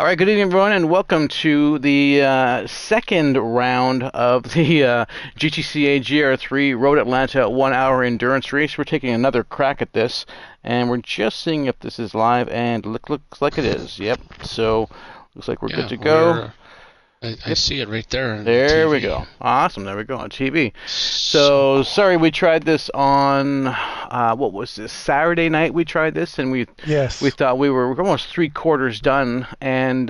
All right, good evening, everyone, and welcome to the second round of the GTCA GR3 Road Atlanta 1 hour endurance race. We're taking another crack at this, and we're just seeing if this is live, and looks like it is. Yep, so looks like we're good to go. I see it right there. There we go. Awesome. There we go on TV. So sorry, we tried this on what was this, Saturday night? We tried this, and we thought we're almost 3/4 done, and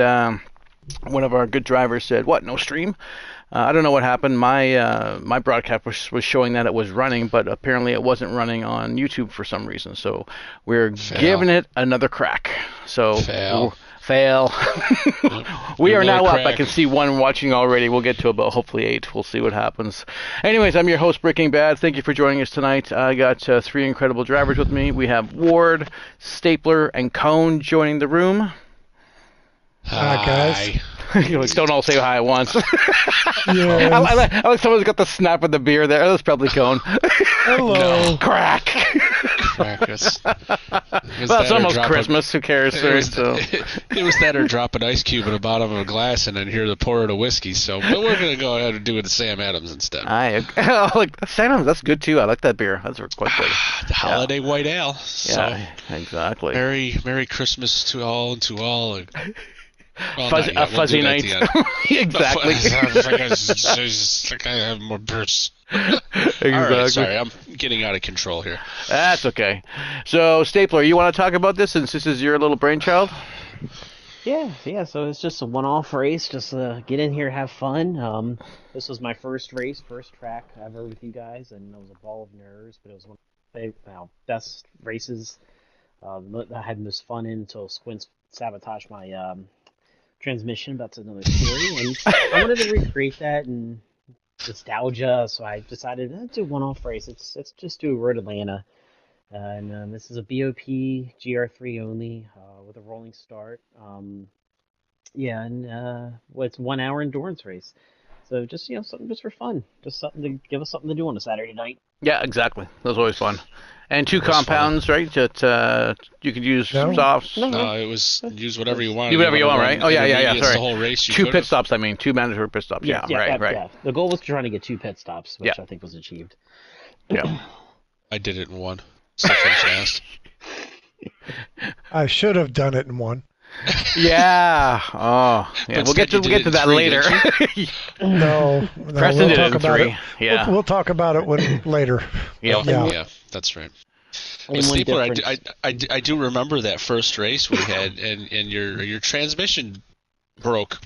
one of our good drivers said, "What? No stream?" I don't know what happened. My broadcast was showing that it was running, but apparently it wasn't running on YouTube for some reason. So we're giving it another crack. So fail. We are now up. I can see one watching already. We'll get to about hopefully 8. We'll see what happens. Anyways, I'm your host, Breaking Bad. Thank you for joining us tonight. I got 3 incredible drivers with me. We have Ward, Stapler, and Cone joining the room. Hi, guys. Don't all say hi at once. Yes. I like someone's got the snap of the beer there. That's probably Cone. Hello. No. Crack. Well, it's almost Christmas. Who cares? It was that or drop an ice cube in the bottom of a glass and then hear the pour of the whiskey. So, but we're going to go ahead and do it to Sam Adams instead. Sam Adams, that's good too. I like that beer. That's quite good. The holiday white ale. So, yeah, exactly. Merry Christmas to all and to all. Well, fuzzy night. Exactly. I have more beers. Exactly. All right, sorry, I'm getting out of control here. That's okay. So, Stapler, you want to talk about this since this is your little brainchild? Yeah. So it's just a one-off race. Just get in here, have fun. This was my first race, first track ever with you guys, and it was a ball of nerves, but it was one of the best races. I had most fun in until Squints sabotaged my transmission. That's another story. And I wanted to recreate that and nostalgia, so I decided to do a one-off race. Let's just do Road Atlanta. And this is a BOP GR3 only with a rolling start. It's 1 hour endurance race. So just something just for fun, just something to give us something to do on a Saturday night. Yeah, exactly. That was always fun. And 2 compounds, fun. Right? That you could use softs. No, it was use whatever you want. Do whatever you want, right? Oh yeah. Sorry. The whole race. 2 pit stops. I mean, 2 mandatory pit stops. Yeah, right. Yeah. The goal was trying to get 2 pit stops, which I think was achieved. Yeah. I did it in 1. So fast. I should have done it in 1. Yeah. Oh, yeah. We'll get to that 3, later. No, Preston did it in 3. Yeah. We'll talk about it later. Yeah, that's right. Well, Stapler, I do remember that first race we had, and your transmission broke.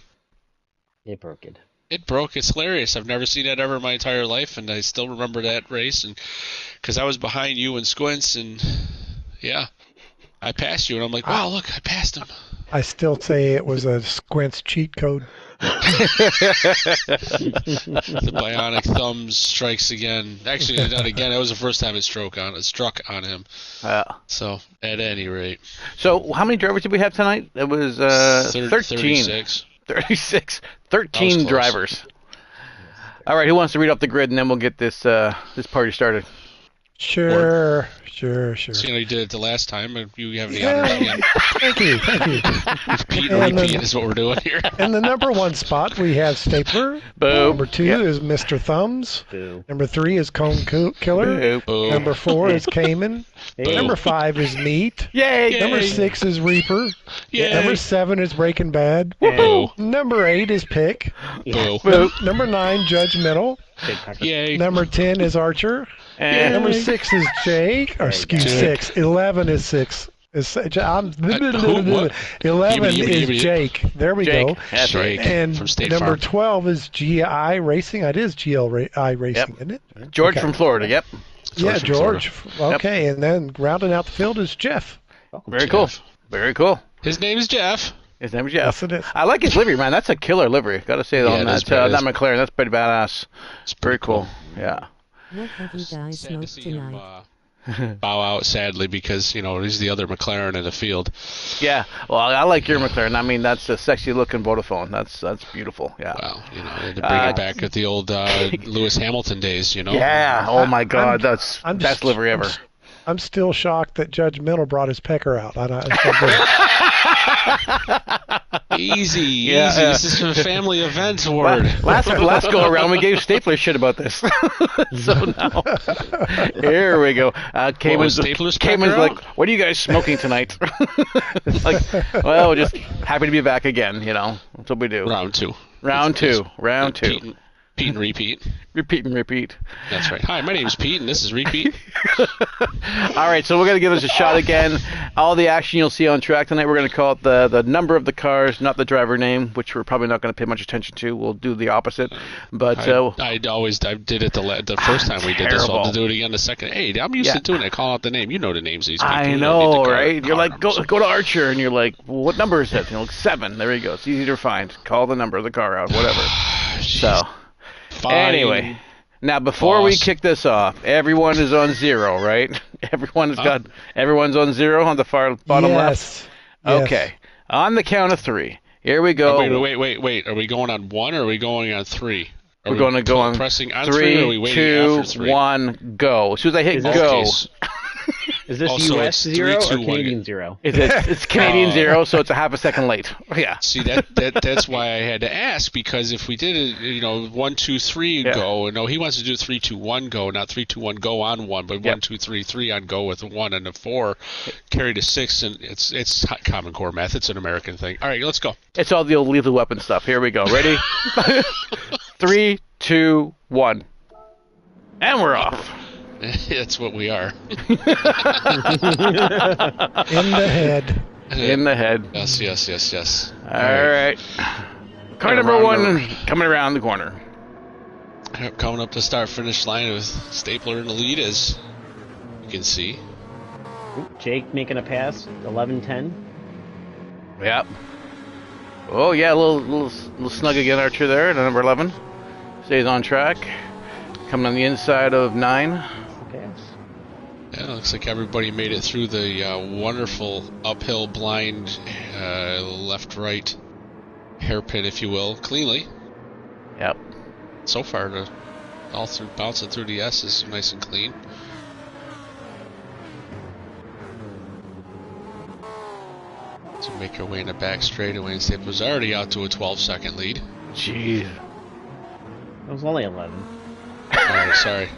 It broke it. It broke. It's hilarious. I've never seen that ever in my entire life, and I still remember that race, and because I was behind you and Squints, and I passed you, and I'm like, wow, look, I passed him. I still say it was a Squints cheat code. The bionic thumb strikes again. Actually, not again. That was the first time it struck on him. So, at any rate. So, how many drivers did we have tonight? It was 13. 36. 13 drivers. All right, who wants to read off the grid, and then we'll get this party started. Sure. So, you did it the last time, and you have the honors again. Thank you. Repeat is what we're doing here. In the number 1 spot, we have Stapler. Boo. Number 2 is Mr. Thumbs. Boo. Number 3 is Cone Killer. Boo. Number 4 is Cayman. Number 5 is Meat. Yay! Number 6 is Reaper. Yay! Number 7 is Breaking Bad. Boo. Number 8 is Pick. Boo. Number 9, Judgmental. Yay. Number 10 is Archer. And number 6 is Jake. Or excuse 6. 11 is 6. 11 is Jake. There we go. That's right. And from State number Farm. 12 is GI Racing. It is GI Racing, isn't it? George from Florida. Yep. George. Okay, and then rounding out the field is Jeff. Very cool. Very cool. His name is Jeff. His name is Jeff. Yes, it is. I like his livery, man. That's a killer livery. Got to say that on that McLaren. That's pretty badass. It's very cool. Yeah. What have you guys Sad to smoked see him tonight? bow out, sadly, because he's the other McLaren in the field. Yeah. Well, I like your McLaren. I mean, that's a sexy looking Vodafone. That's beautiful. Yeah. Wow. To bring it back at the old Lewis Hamilton days. Yeah. Oh my God. That's best livery ever. I'm still shocked that Judge Mental brought his pecker out. Easy, easy. This is a family event word. Last go around, we gave Stapler shit about this. So now, here we go. Cayman's like, what are you guys smoking tonight? Like, well, just happy to be back again, you know. That's what we do. Round two. Pete and repeat. Repeat and repeat. That's right. Hi, my name's Pete, and this is Repeat. All right, so we're going to give this a shot again. All the action you'll see on track tonight, we're going to call it the number of the cars, not the driver name, which we're probably not going to pay much attention to. We'll do the opposite. But I did it the first time we did this. So I'll do it again the second. Hey, I'm used to doing it. Call out the name. You know the names of these people. I know, right? You're like, go to Archer, and you're like, well, what number is that? You know, like 7. There you go. It's easy to find. Call the number of the car out, whatever. So, anyway. Now, before we kick this off, everyone is on 0, right? Everyone's on 0 on the far bottom left? Okay. On the count of 3. Here we go. Wait. Are we going on 1 or are we going on 3? We're going to go on pressing on 3, or are we waiting 2, after 3? 1, go. As soon as I hit go. Is this US 0 or Canadian 0? It's Canadian 0, so it's a half a second late. Yeah. See, that's why I had to ask, because if we did it, 1, 2, 3 go. No, he wants to do 3, 2, 1 go, not 3, 2, 1 go on 1, but 1, 2, 3, 3 on go with 1 and a 4, carry to 6, and it's Common Core math. It's an American thing. All right, let's go. It's all the old lethal weapon stuff. Here we go. Ready? 3, 2, 1, and we're off. That's what we are. In the head. In the head. Yes. All right. Car number 1 coming around the corner. Coming up the start-finish line with Stapler in the lead, as you can see. Jake making a pass, 11-10. Yep. Oh, yeah, a little snug again, Archer there, at number 11. Stays on track. Coming on the inside of 9. Okay. Yeah, looks like everybody made it through the wonderful uphill blind left-right hairpin, if you will, cleanly. Yep. So far, all through bouncing through the S is nice and clean. To make our way in the back straightaway, and Stapler's already out to a 12-second lead. Jeez. It was only 11. Oh, sorry.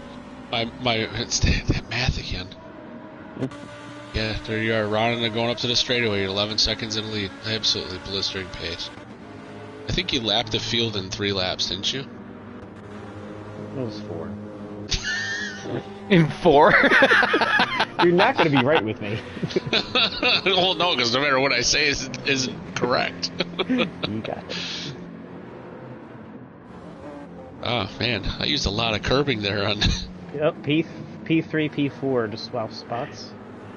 It's that math again. Yeah, there you are, rounding and going up to the straightaway, 11 seconds in the lead. Absolutely blistering pace. I think you lapped the field in 3 laps, didn't you? It was 4. In 4? You're not going to be right with me. Well, no, because no matter what I say isn't correct. You got it. Oh, man, I used a lot of curbing there on... Yep, P3, P4, just swap spots.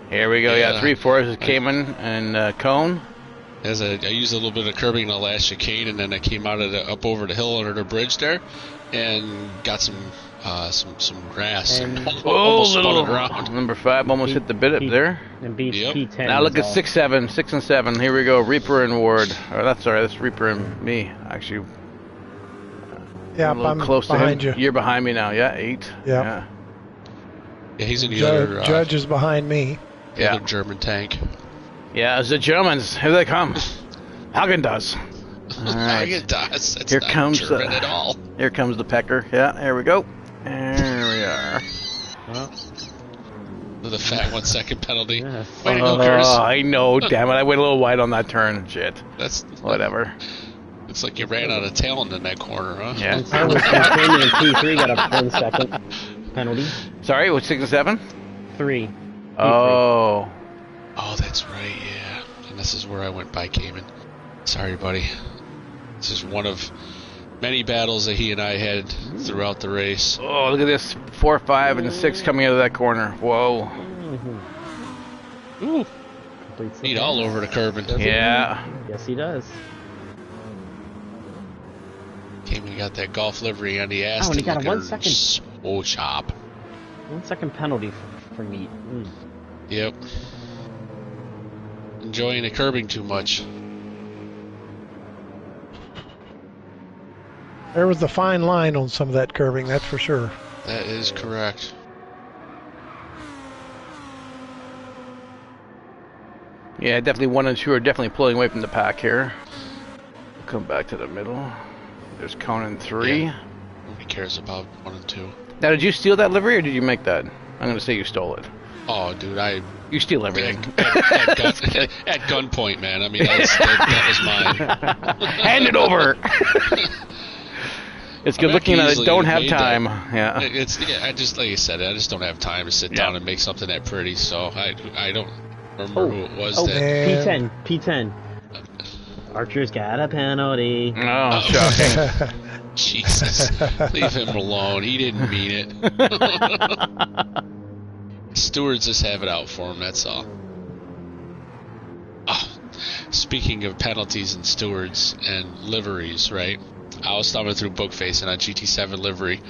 Here we go, 3-4 is Cayman and Cone. I used a little bit of curbing in the last chicane, and then I came out up over the hill under the bridge there, and got some grass and almost spun it around. Number 5 almost hit the bit up there. And P10. Now look at 6 and 7. Here we go, Reaper and Ward. Oh, that's Reaper and me, actually. Yeah, I'm close behind to him. You're behind me now, 8. Yeah. Yeah, he's in the other... Judge is behind me. The other German tank. Yeah, it's the Germans. Here they come. Häagen-Dazs. Right. Häagen-Dazs. That's here not comes German at all. Here comes the pecker. Yeah, here we go. There we are. With a fat 1 second penalty. Yeah. Way to go, Curtis. I know, damn it. I went a little wide on that turn. Shit. That's... Whatever. It's like you ran out of talent in that corner, huh? Yeah. I was Canadian P3 got a 1 second penalty. Sorry, what's 6 and 7? 3. Oh. Oh, that's right, yeah. And this is where I went by Cayman. Sorry, buddy. This is one of many battles that he and I had throughout the race. Oh, look at this. 4, 5, and 6 coming out of that corner. Whoa. Mm-hmm. Ooh. Need all over the curbing. Yeah. Yes, he does. Cayman got that golf livery on the ass. Oh, and he got a 1 second. So sharp. 1 second penalty for meat. Yep. Enjoying the curbing too much. There was a fine line on some of that curving, that's for sure. That is correct. Yeah, definitely 1 and 2 are definitely pulling away from the pack here. We'll come back to the middle. There's Conan 3. Yeah. Nobody cares about 1 and 2. Now, did you steal that livery or did you make that? I'm going to say you stole it. Oh, dude, You steal everything. At gunpoint, man. I mean, that was mine. Hand it over! It's good looking at it. Don't have time. Yeah. I just, like you said, I just don't have time to sit down and make something that pretty, so I don't remember who it was that... P10. Archer's got a penalty. Oh, shocking. Jesus. Leave him alone. He didn't mean it. Stewards just have it out for him, that's all. Oh, speaking of penalties and stewards and liveries, right? I was thumbing through Bookface, and on GT7 livery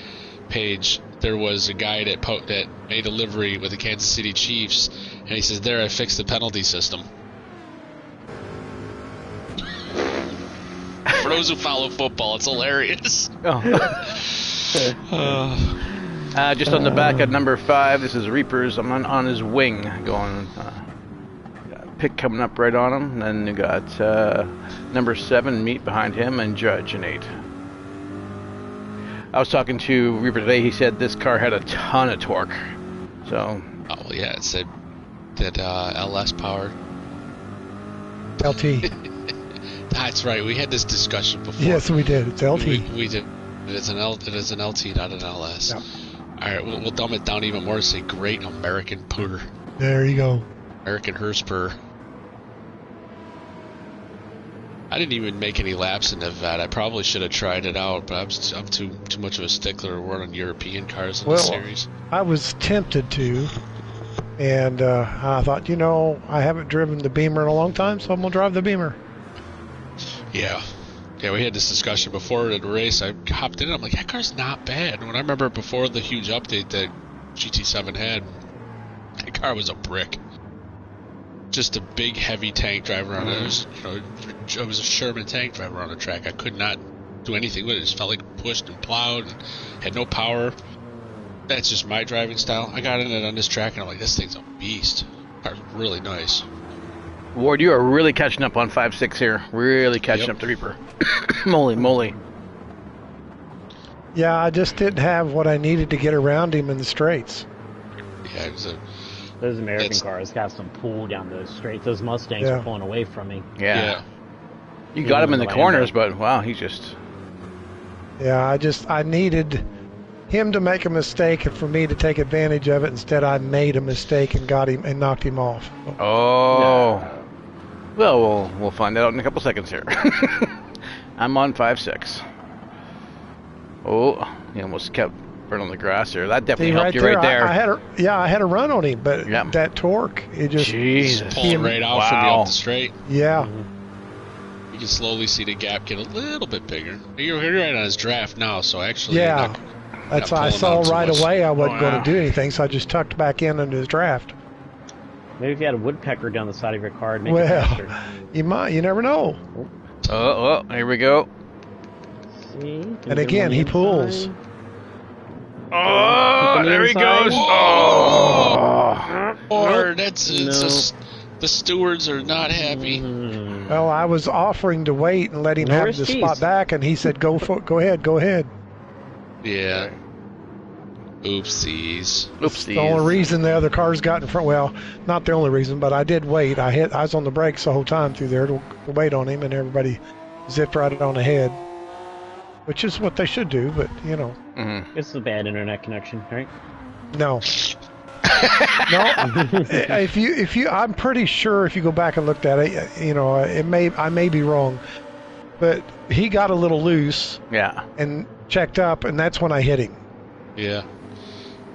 page, there was a guy that made a livery with the Kansas City Chiefs, and he says, "There, I fixed the penalty system." For those who follow football, it's hilarious. Just on the back at number 5, this is Reapers. I'm on his wing going. Pick coming up right on him. And then you got number 7, Meat behind him, and Judge in 8. I was talking to Reaper today. He said this car had a ton of torque. So. Oh yeah, it said that LS powered. LT. That's right. We had this discussion before. Yes, we did. It's LT. We did. It is an LT, not an LS. Yep. All right, we'll dumb it down even more to say Great American Purr. There you go. American Hearst Purr. I didn't even make any laps in Nevada. I probably should have tried it out, but I'm too much of a stickler to run on European cars in the series. I was tempted to, and I thought, I haven't driven the Beamer in a long time, so I'm going to drive the Beamer. Yeah. Yeah, we had this discussion before the race. I hopped in and I'm like, that car's not bad. When I remember before the huge update that GT7 had, that car was a brick. Just a big, heavy tank driver on it. It was a Sherman tank driver on the track. I could not do anything with it. It just felt like pushed and plowed and had no power. That's just my driving style. I got in it on this track and I'm like, this thing's a beast. The car's really nice. Ward, you are really catching up on 5.6 here. Really catching up to Reaper. Moly. Yeah, I just didn't have what I needed to get around him in the straights. Yeah, it was those American cars got some pull down those straights. Those Mustangs are pulling away from me. Yeah. You got him in the corners, but wow, he just... Yeah, I needed him to make a mistake and for me to take advantage of it. Instead, I made a mistake and got him and knocked him off. Oh. No. Well, we'll find out in a couple seconds here. I'm on 5.6. Oh, he almost kept burning the grass here. That definitely helped you right there. I had a run on him, but that torque, it just pulling right out from you up the straight. Yeah. You can slowly see the gap get a little bit bigger. You're right on his draft now, so actually, that's why I saw right away I wasn't going to do anything, so I just tucked back in under his draft. Maybe if you had a woodpecker down the side of your car, it'd make it faster. You never know. Oh, here we go. See? And again, he pulls. Oh, there he goes. Oh. Or the stewards are not happy. Well, I was offering to wait and let him have the spot back, and he said, "Go ahead." Yeah. Oopsies. The only reason the other cars got in front, well, not the only reason, but I did wait. I was on the brakes the whole time through there to wait on him, and everybody zipped right on ahead, which is what they should do, but Mm-hmm. It's a bad internet connection, right? No. If you, I'm pretty sure if you go back and looked at it, I may be wrong, but he got a little loose. Yeah. And checked up, and that's when I hit him. Yeah.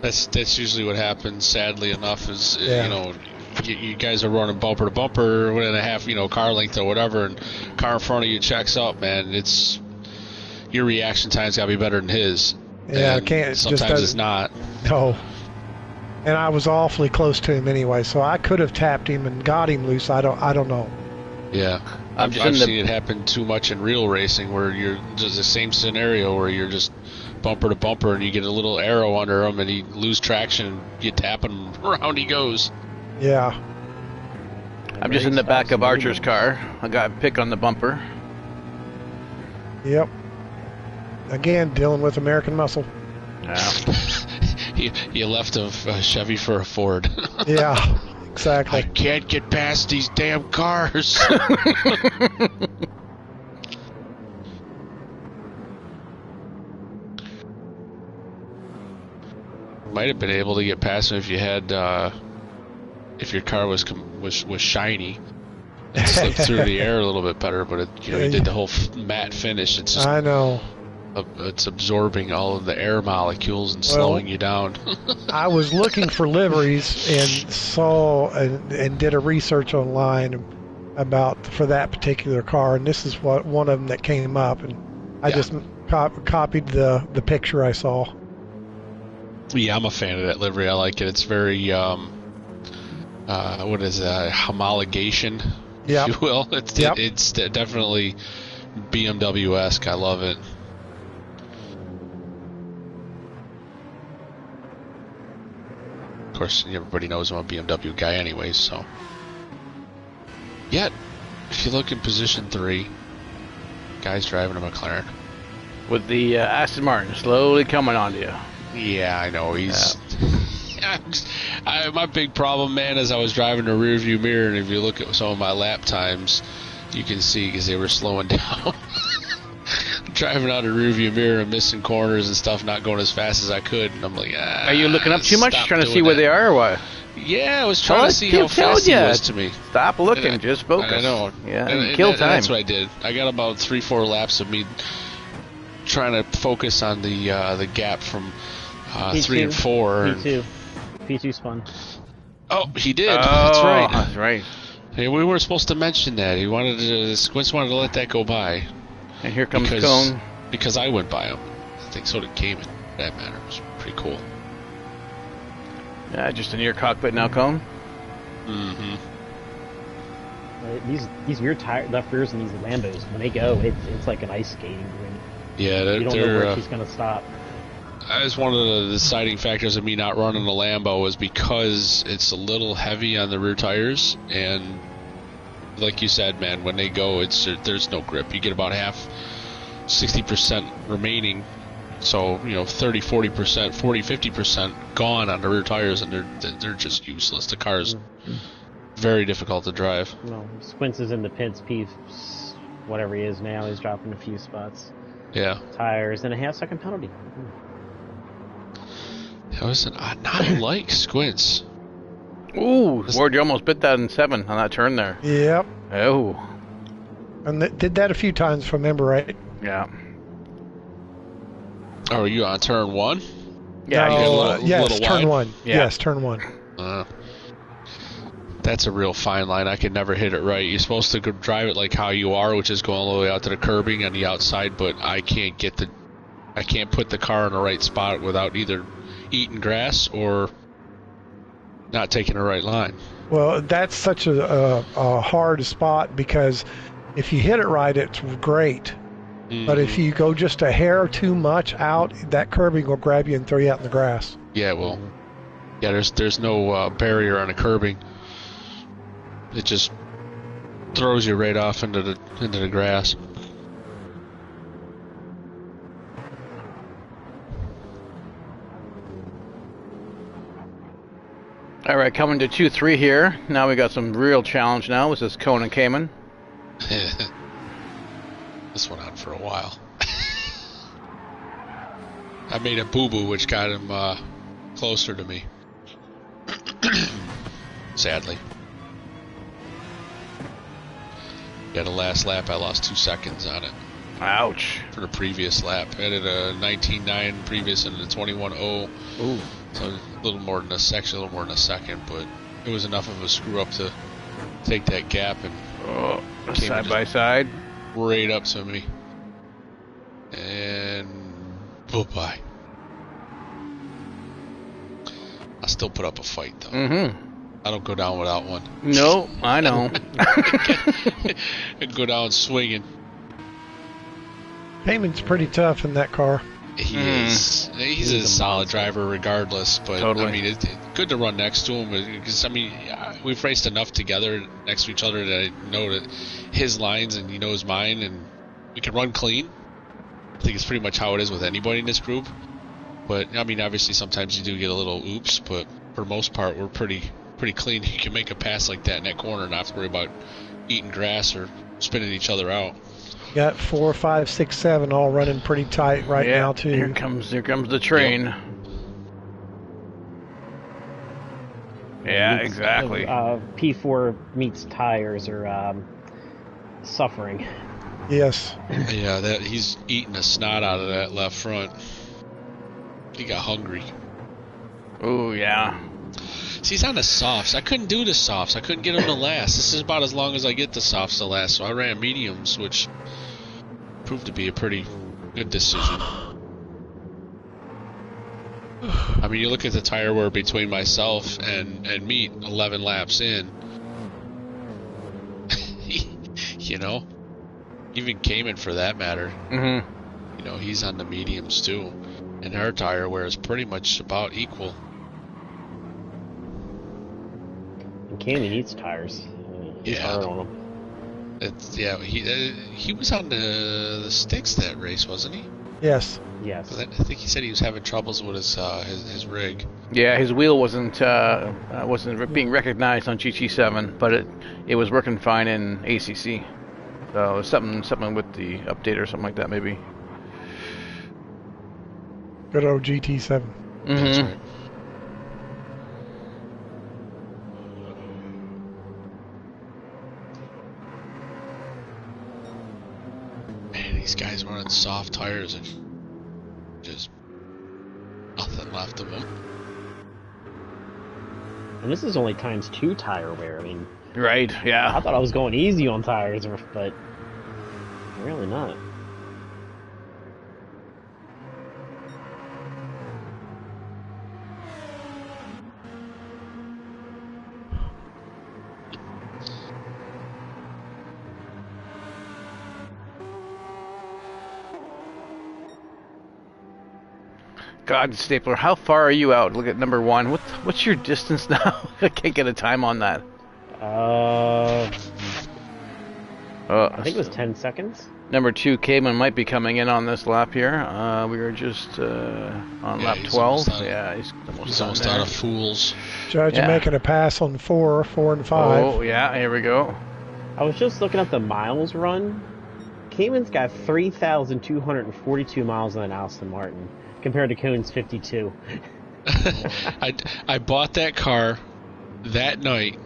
That's usually what happens. Sadly enough, is you guys are running bumper to bumper, 1.5 car length or whatever, and car in front of you checks up, man. It's your reaction time's got to be better than his. Yeah, I can't. Sometimes it's not. No. And I was awfully close to him anyway, so I could have tapped him and got him loose. I don't know. Yeah, I've seen it happen too much in real racing, where you're just the same scenario where you're just bumper to bumper and you get a little arrow under him and he lose traction and you tap him, around he goes. Yeah. I'm just in the back of Archer's car. I got a pick on the bumper. Yep. Again, dealing with American muscle. Yeah. you left a Chevy for a Ford. Yeah, exactly. I can't get past these damn cars. Might have been able to get past him if you had, if your car was shiny. It slipped through the air a little bit better, but it, you did the whole matte finish. It's just, I know. It's absorbing all of the air molecules and slowing you down. I was looking for liveries and saw and did a research online for that particular car, and this is one of them that came up, and I just copied the picture I saw. Yeah, I'm a fan of that livery. I like it. It's very what is that? Homologation, if you will. It's definitely BMW-esque. I love it. Of course, everybody knows I'm a BMW guy anyway, so. Yet, if you look in position 3, guy's driving a McLaren. With the Aston Martin slowly coming onto you. Yeah, I know. He's. My big problem, man, is I was driving the rear view mirror, and if you look at some of my lap times, you can see because they were slowing down. Driving out the rear view mirror and missing corners and stuff, not going as fast as I could, and I'm like, Are you looking up too much, trying to see where they are, or what? Yeah, I was trying to see how fast he was to me. Stop looking, just focus. I know. Yeah, and kill time. That's what I did. I got about 3-4 laps of me trying to focus on the gap from 3 and 4. P2 spun. Oh, he did. That's right. That's right. Hey, we weren't supposed to mention that. Squints wanted to let that go by. And here comes Cone. Because I went by him. I think so did Cayman. For that matter. It was pretty cool. Yeah, just in your cockpit now, Cone. Mm-hmm. These rear left rears in these Lambos, when they go, it's like an ice skating rink. Yeah, you don't know where she's going to stop. That's one of the deciding factors of me not running the Lambo was because it's a little heavy on the rear tires, and like you said, man, when they go, there's no grip. You get about half, 60% remaining, so 30, 40%, 40, 50% gone on the rear tires, and they're just useless. The car's very difficult to drive. No, Squints is in the pits. Whatever he is now, he's dropping a few spots. Yeah. Tires and a half-second penalty. That was not like Squints. Ooh, Ward, you almost bit that in 7 on that turn there. Yep. Oh. And did that a few times, if I remember right. Yeah. Oh, are you on turn 1? Yeah. Yes, turn wide. 1. Yeah. Yes, turn 1. That's a real fine line. I could never hit it right. You're supposed to drive it like how you are, which is going all the way out to the curbing on the outside, but I can't put the car in the right spot without either eating grass or not taking the right line. Well, that's such a hard spot because if you hit it right, it's great. Mm-hmm. But if you go just a hair too much out, that curbing will grab you and throw you out in the grass. Yeah, well, yeah, there's no barrier on the curbing. It just throws you right off into the grass. All right, coming to 2-3 here. Now we got some real challenge now. This is Cone and Cayman. This went on for a while. I made a boo-boo, which got him closer to me. Sadly. Yeah, the last lap I lost 2 seconds on it. Ouch. For the previous lap. I had a 19.9 previous and a 21.0. Ooh. So a little more than a second, but it was enough of a screw up to take that gap and side by side. Right up to me. And bye-bye. I still put up a fight though. Mm-hmm. I don't go down without one. No, I know. I go down swinging. Cayman's pretty tough in that car. He is. He's a solid driver regardless, but I mean, it's good to run next to him because I mean, we've raced enough together next to each other that I know that his lines and he knows mine, and we can run clean. I think it's pretty much how it is with anybody in this group. But I mean, obviously sometimes you do get a little oops, but for the most part we're pretty clean. You can make a pass like that in that corner and not have to worry about eating grass or spinning each other out. Got 4, 5, 6, 7 all running pretty tight right now too. Here comes the train. Yep. Yeah, exactly. P4 meets tires are suffering. Yes. Yeah, that he's eating the snot out of that left front. He got hungry. Oh yeah. See, he's on the softs. I couldn't do the softs. I couldn't get him to last. This is about as long as I get the softs to last, so I ran mediums, which proved to be a pretty good decision. I mean, you look at the tire wear between myself and Meat 11 laps in. You know, even Cayman for that matter. You know, he's on the mediums too, and her tire wear is pretty much about equal. And Cayman eats tires. He's hard on them. He was on the sticks that race, wasn't he? Yes. Yes. I think he said he was having troubles with his rig. Yeah, his wheel wasn't being recognized on GT7, but it was working fine in ACC. So it was something with the update or something like that, maybe. Good old GT7. That's right. These guys running soft tires and just nothing left of them. And this is only ×2 tire wear. I mean, right? Yeah. I thought I was going easy on tires, but really not. God, Stapler, how far are you out? Look at number 1. What's your distance now? I can't get a time on that. I think it was 10 seconds. Number 2, Cayman might be coming in on this lap here. We were just on lap 12. He's almost out of fools. Judge making a pass on 4 and 5. Oh, yeah, here we go. I was just looking at the miles run. Cayman's got 3,242 miles on an Aston Martin, compared to Coon's 52. I bought that car that night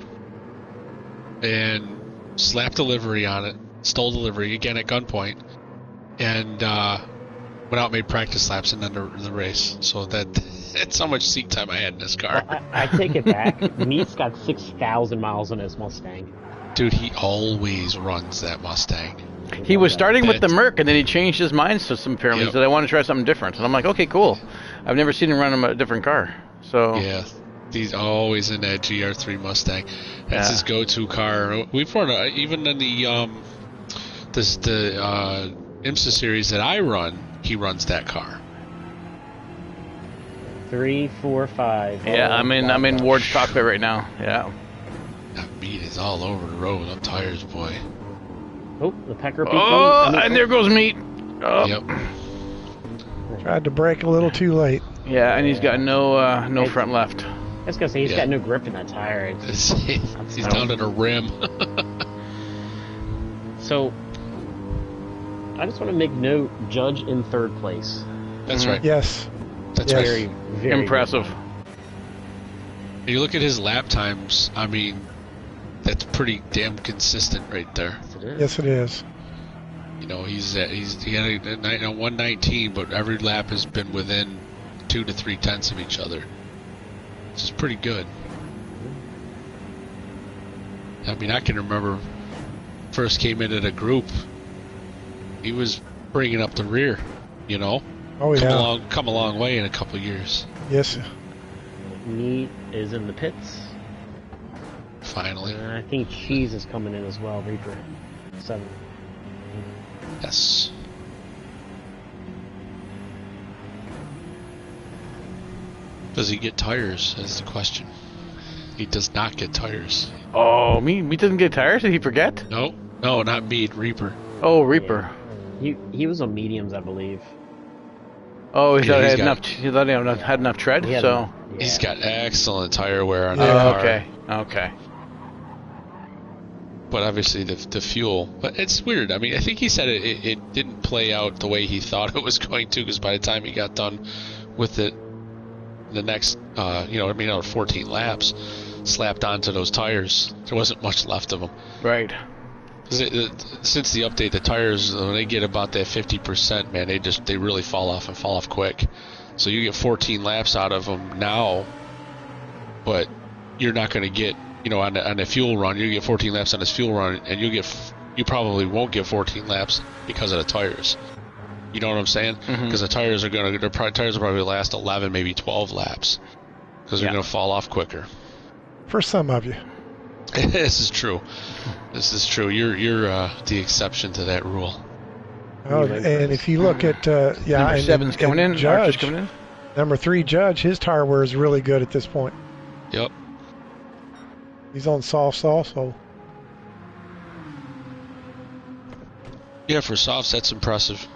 and slapped delivery on it, stole delivery again at gunpoint, and went out and made practice laps and then the race. So that's how much seat time I had in this car. Well, I take it back. Meat's got 6,000 miles on his Mustang. Dude, he always runs that Mustang. He was starting with the Merc, and then he changed his mind system apparently. He said, I want to try something different. And I'm like, okay, cool. I've never seen him run a different car. So yeah, he's always in that GR3 Mustang. That's his go-to car. We've run even in the IMSA series that I run, he runs that car. 3, 4, 5. Yeah, I'm in Ward's cockpit right now. Yeah. That Meat is all over the road on tires, boy. Oh, the Pecker beat and there goes Meat. Oh. Yep. Tried to brake a little too late. Yeah, and he's got no front left. I was gonna say he's got no grip in that tire. He's down to the rim. So, I just want to make note: Judge in 3rd place. That's right. Yes. That's right. Very, very impressive. When you look at his lap times, I mean, that's pretty damn consistent right there. Yes, it is. You know, he had a 119, but every lap has been within 2 to 3 tenths of each other. This is pretty good. I mean, I can remember first came into the group, he was bringing up the rear. You know. Oh yeah. Come a long way in a couple of years. Yes. Meat is in the pits. Finally. I think Cheese is coming in as well. Reaper 7. Yes. Does he get tires? Is the question. He does not get tires. Oh, me doesn't get tires? Did he forget? No, not Mead. Reaper. Oh, Reaper. Yeah. He was on mediums, I believe. Oh, he thought he had enough. He thought he had enough tread. So he's got excellent tire wear on that car. Okay. But obviously the fuel. But it's weird. I mean, I think he said it didn't play out the way he thought it was going to, because by the time he got done with it, the next 14 laps, slapped onto those tires, there wasn't much left of them. Right. Since the update, the tires, when they get about that 50%, man, they really fall off quick. So you get 14 laps out of them now, but you're not going to get, on the fuel run, you get 14 laps on this fuel run, and you probably won't get 14 laps because of the tires. You know what I'm saying? Because the tires will probably last 11, maybe 12 laps, because they're going to fall off quicker. For some of you. This is true. You're the exception to that rule. Oh, and if you look at number 7's coming in. Judge, coming in. Number 3, Judge, his tire wear is really good at this point. Yep. He's on softs also. Yeah, for softs, that's impressive.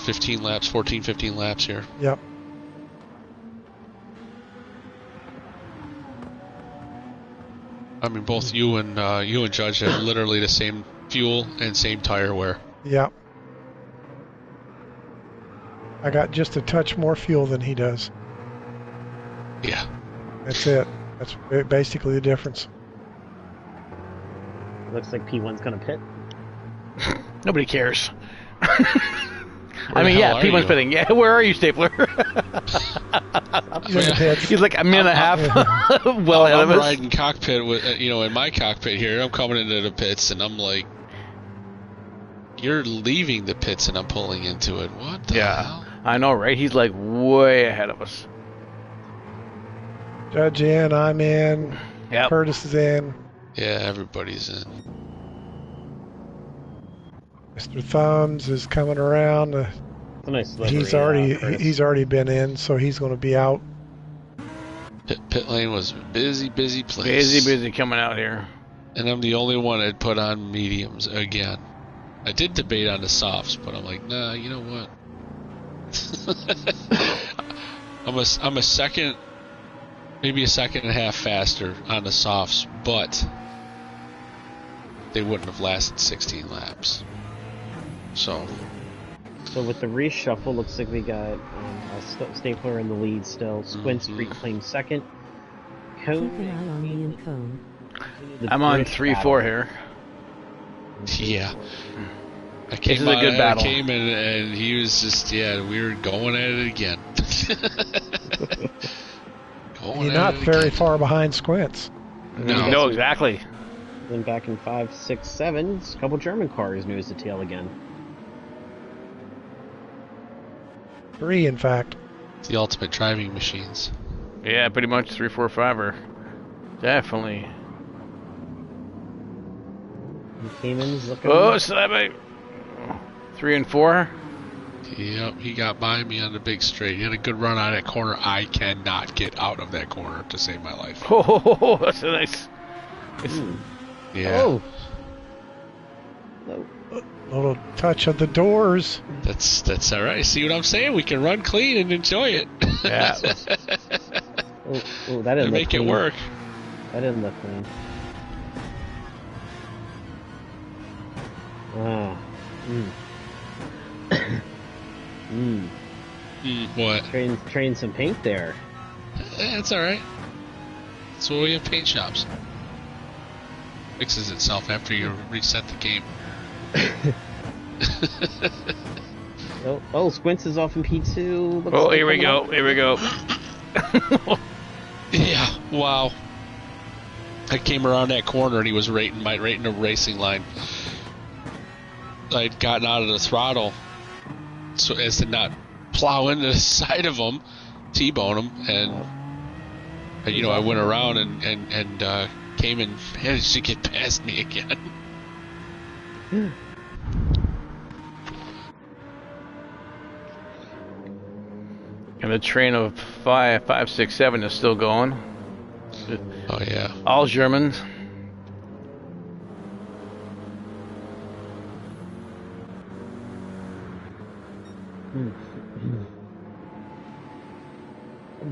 15 laps here. Yep. I mean, both you and Judge have literally the same fuel and same tire wear. Yep. I got just a touch more fuel than he does. Yeah. That's it. That's basically the difference. Looks like P1's gonna pit. Nobody cares. I mean, yeah, P1's pitting. Yeah, where are you, Stapler? He's like a minute and a half well ahead of us. I'm riding cockpit with, in my cockpit here. I'm coming into the pits, and I'm like, you're leaving the pits, and I'm pulling into it. What the hell? I know, right? He's like way ahead of us. Judge in, I'm in. Yep. Curtis is in. Yeah, everybody's in. Mr. Thumbs is coming around. Nice he's already been in, so he's going to be out. Pit lane was a busy place. Busy coming out here. And I'm the only one that put on mediums again. I did debate on the softs, but I'm like, nah, you know what? I'm a second, maybe a second and a half faster on the softs, but they wouldn't have lasted 16 laps. So with the reshuffle, looks like we got Stapler in the lead still. Squints reclaimed second. Cone. I'm on 3-4 here. Yeah. I this is a good battle. I came in and he was just, we were going at it again. You're not very far behind Squints. No, exactly. Then back in 5, 6, 7, a couple German cars news to tail again. 3, in fact. The ultimate driving machines. Yeah, pretty much 3, 4, 5 are definitely. Cayman's looking. Oh, slap it. 3 and 4. Yep, he got by me on the big straight. He had a good run on that corner. I cannot get out of that corner to save my life. Oh, that's a nice. Yeah. Oh. A little touch of the doors. That's all right. See what I'm saying? We can run clean and enjoy it. Yeah. That didn't make it work. That didn't look clean. What? Train some paint there. That's all right. That's why we have paint shops. Fixes itself after you reset the game. Squints is off in P2. Looks here we go. Here we go. Yeah, wow. I came around that corner and he was right in the racing line. I'd gotten out of the throttle so as to not plow into the side of him, T-bone him, and I went around and came and managed to get past me again. And the train of 567 is still going. Oh yeah. All Germans.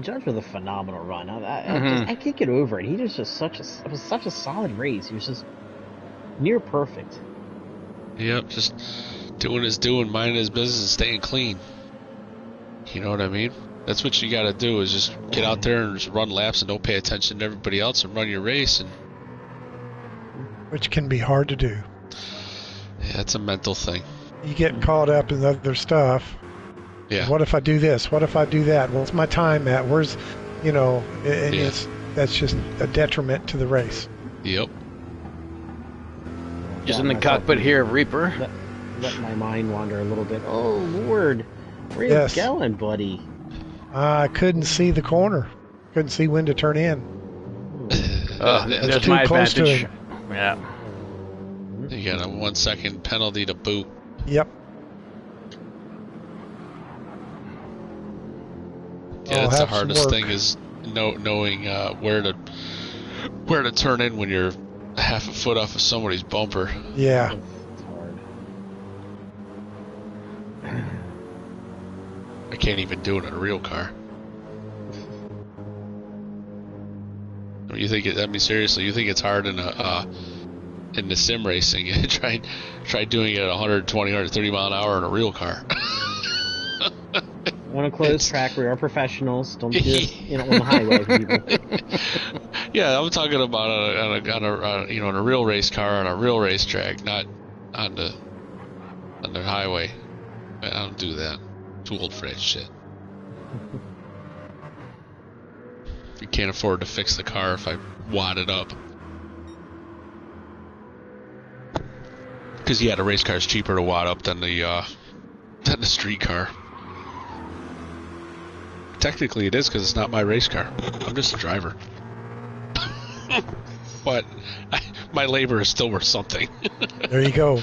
Judge with a phenomenal run. I can't get over it. He was just it was such a solid race. He was just near perfect. Yep, just doing his minding his business, and staying clean. You know what I mean? That's what you got to do, is just get out there and just run laps and don't pay attention to everybody else and run your race. And which can be hard to do. Yeah, it's a mental thing. You get caught up in other stuff. Yeah. What if I do this? What if I do that? What's my time at? Where's, that's just a detriment to the race. Yep. Just in the cockpit here of Reaper. Let my mind wander a little bit. Oh, Lord. Where are you going, buddy? I couldn't see the corner. Couldn't see when to turn in. That's my advantage. Yeah. You got a 1 second penalty to boot. Yep. Yeah, that's the hardest thing, is knowing where to turn in when you're half a foot off of somebody's bumper. Yeah. It's hard. I can't even do it in a real car. You think seriously, you think it's hard in the sim racing? try doing it at 120, 130 mile an hour in a real car. On a closed track, we are professionals. Don't do it, on the highway, people. Yeah, I'm talking about on a real race car on a real racetrack, not on the highway. I don't do that. Too old for that shit. You can't afford to fix the car if I wad it up. Because the race car is cheaper to wad up than the street car. Technically it is, because it's not my race car. I'm just a driver. But my labor is still worth something. There you go.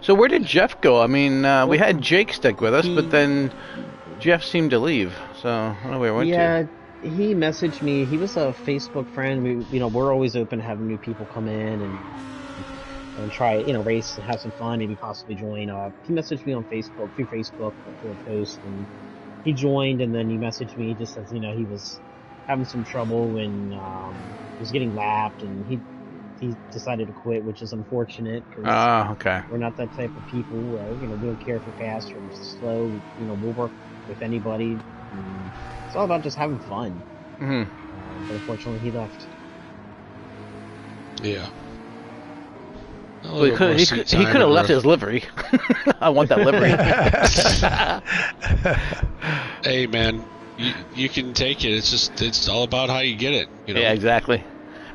So where did Jeff go? I mean, we had Jake stick with us, but then Jeff seemed to leave. So I don't know where he went to. Yeah, he messaged me. He was a Facebook friend. We're always open to having new people come in and try, race and have some fun, maybe possibly join. He messaged me on Facebook, through Facebook, through a post, and he joined. And then he messaged me, just says, he was having some trouble and he was getting lapped, and he decided to quit, which is unfortunate, because okay. We're not that type of people. We don't care if you're fast or slow. We'll work with anybody. It's all about just having fun. Mm-hmm. But unfortunately, he left. Yeah. Well, he could have left his livery. I want that livery. Hey, man, you can take it. It's all about how you get it. Yeah, exactly.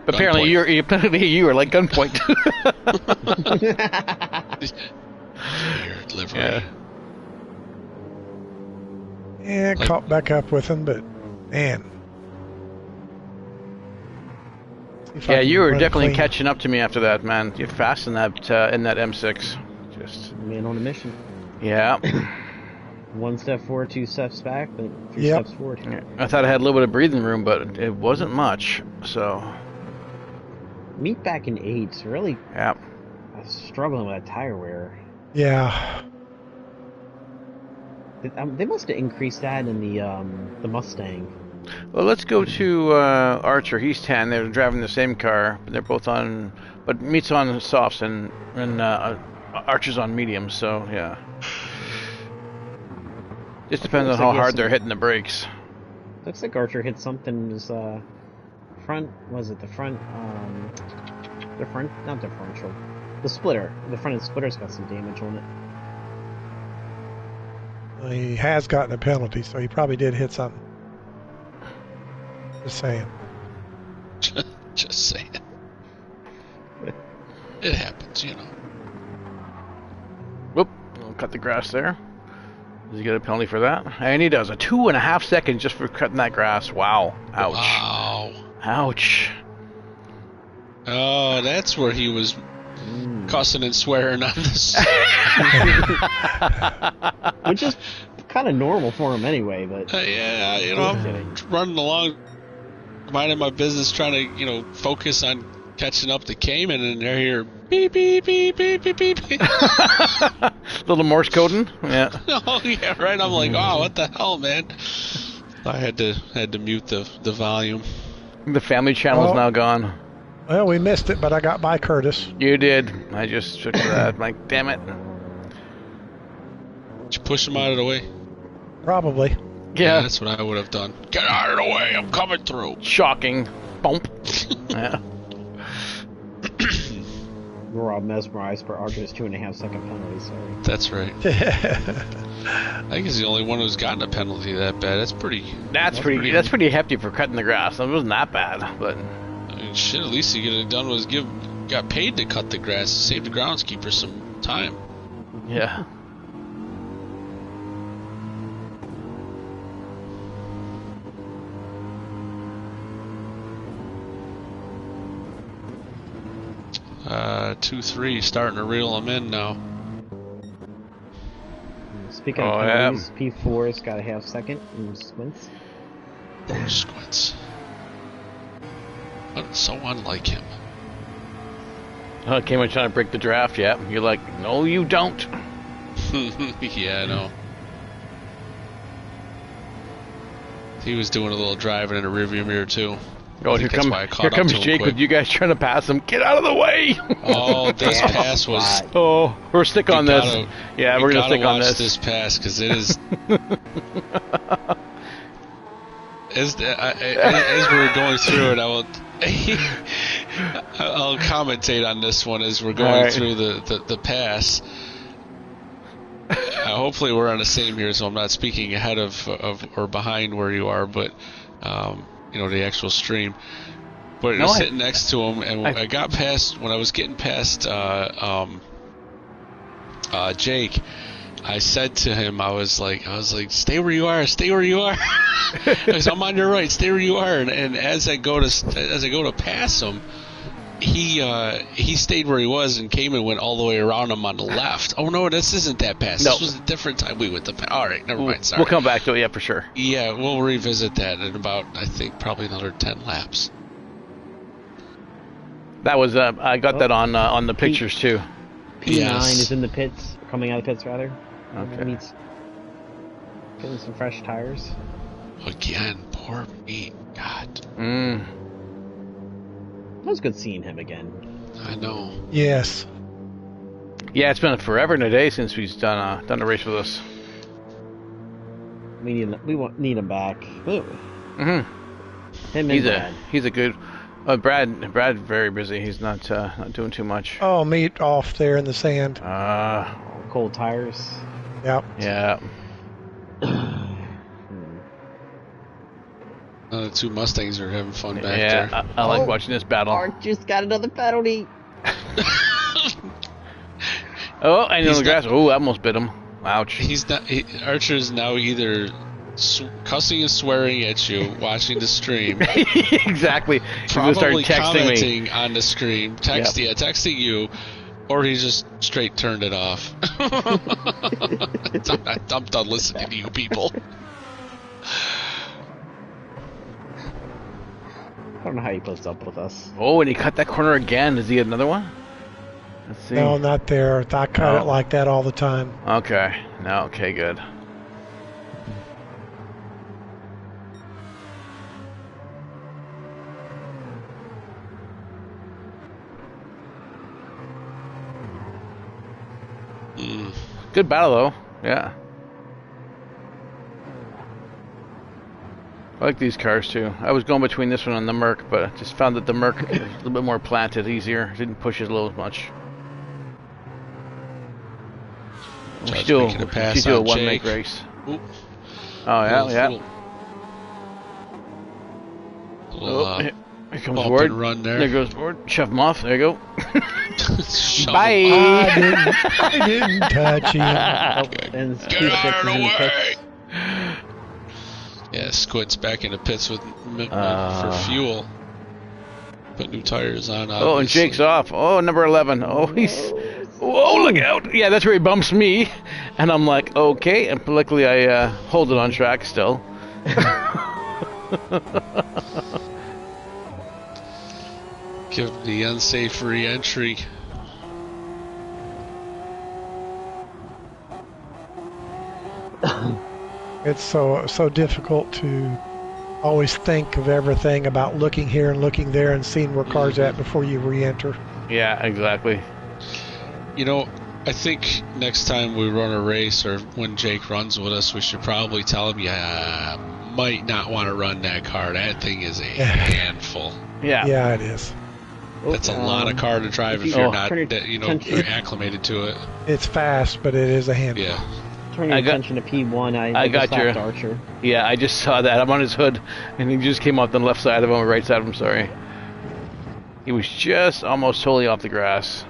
But apparently you were like gunpoint. Weird livery. Yeah, caught back up with him, but man. Yeah, you were definitely catching up to me after that, man. You're fast in that M6. Just man on a mission. Yeah. 1 step forward, 2 steps back, but 3 steps forward. Yeah. I thought I had a little bit of breathing room, but it wasn't much. So. Meet back in 8s, really. Yeah. I was struggling with that tire wear. Yeah. They must have increased that in the Mustang. Well, let's go to Archer. He's 10. They're driving the same car. They're both on, but Meat's on softs and Archer's on mediums. So yeah. Just depends on how hard they're hitting the brakes. Looks like Archer hit something. His front, was it the front? The front, not differential. The splitter. The front of the splitter's got some damage on it. He has gotten a penalty, so he probably did hit something. Just saying. Just saying. It happens, Whoop! I'll cut the grass there. Does he get a penalty for that? And he does. A 2.5 seconds just for cutting that grass. Wow. Ouch. Wow. Ouch. Oh, that's where he was cussing and swearing on this. Which is kind of normal for him anyway, but... yeah, you know, I'm running along, minding my business, trying to, you know, focus on catching up to Cayman, and they're here, beep, beep, beep, beep, beep, beep. Little Morse coding? Yeah. Oh, yeah, right. I'm like, oh, what the hell, man? I had to mute the volume. The family channel is now gone. Well, we missed it, but I got by Curtis. You did. I just took that. I'm like, damn it. Did you push him out of the way? Probably. Yeah. That's what I would have done. Get out of the way, I'm coming through. Shocking. Bump. Yeah. We're all mesmerized for Archer's 2.5 second penalty, sorry. That's right. I think he's the only one who's gotten a penalty that bad. That's pretty hefty for cutting the grass. It wasn't that bad, but I mean, shit, at least he could have done was got paid to cut the grass, save the groundskeeper some time. Yeah. Uh, 2-3, starting to reel him in now. Speaking of penalties, P4's got a half second and Squints. Squints. But so unlike him. Came in trying to break the draft, yeah. You're like, no, you don't. Yeah, I know. He was doing a little driving in a rearview mirror, too. Oh, here comes Jake with you guys trying to pass him. Get out of the way! Oh, this pass was... Oh, we're stick on this. Yeah, we're going to stick on this. This pass, because it is... as we're going through it, I'll commentate on this one as we're going through the pass. Hopefully we're on the same here, so I'm not speaking ahead of or behind where you are, but... you know, the actual stream. But I was sitting next to him, and I got past, when I was getting past Jake, I said to him, I was like, stay where you are, stay where you are. I'm on your right, stay where you are. And as I go to pass him, he stayed where he was and came and went all the way around him on the left. Oh no, this isn't that pass. No. This was a different time we went the pass. All right, never mind. Sorry. We'll come back to it, yeah, for sure. Yeah, we'll revisit that in about, I think, probably another 10 laps. That was I got that on the pictures too. P9 is in the pits, coming out of the pits rather. Okay. He's getting some fresh tires. Again, poor me. God. It was good seeing him again. I know. Yes. Yeah, it's been forever and a day since we've done a race with us. We need him back. Mm-hmm. Him and Brad. He's a good. Brad very busy. He's not doing too much. Oh, meat off there in the sand. Cold tires. Yep. Yeah. The two Mustangs are having fun back there. Yeah, I like watching this battle. Art just got another penalty. Oh, and on the grass. Oh, I almost bit him. Ouch. Archer's now either cussing and swearing at you, watching the stream. Exactly. Probably texting commenting on the stream, texting you, or he just straight turned it off. I'm done listening to you people. I don't know how he puts up with us. Oh, and he cut that corner again. Does he get another one? Let's see. No, not there. I cut it like that all the time. Okay. No, okay, good. Good battle, though. Yeah. I like these cars, too. I was going between this one and the Merc, but I just found that the Merc is a little bit more planted, easier. Didn't push as low as much. We should do a one-make race. Oop. Oh, yeah. Little, here comes Ward. Run there. There goes Ward. Shove him off. There you go. Bye. I didn't touch him. And get out of the way. Yeah, Squid's back in the pits with for fuel. Put new tires on. Obviously. Oh, and Jake's off. Oh, number 11. Oh, he's. Whoa, look out! Yeah, that's where he bumps me, and I'm like, okay. And luckily, I hold it on track still. Give the unsafe re-entry. It's so difficult to always think of everything about looking here and looking there and seeing where cars at before you re-enter. Yeah, exactly. You know, I think next time we run a race, or when Jake runs with us, we should probably tell him, might not want to run that car. That thing is a handful. Yeah. Yeah, it is. That's a lot of car to drive if you're not, you're acclimated to it. It's fast, but it is a handful. Yeah. Turn your attention to P1. I got your Archer. Yeah, I just saw that. I'm on his hood, and he just came off the left side of him, or right side of him. Sorry. He was just almost totally off the grass.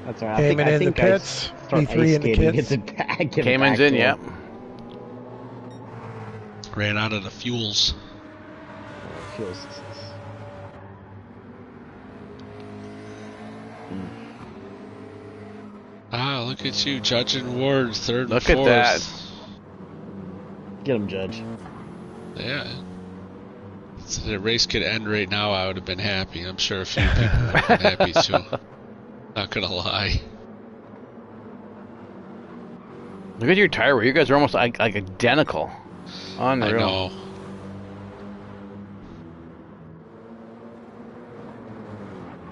That's all right. Cayman in the pits. P3 in the kits. Cayman's in, yep. Ran out of the fuels. Fuels. Ah, look at you, Judge and Ward, third look and fourth. Look at that. Get him, Judge. Yeah. If the race could end right now, I would have been happy. I'm sure a few people would have been happy too. Not gonna lie. Look at your tire wear. You guys are almost like identical. Unreal. I know.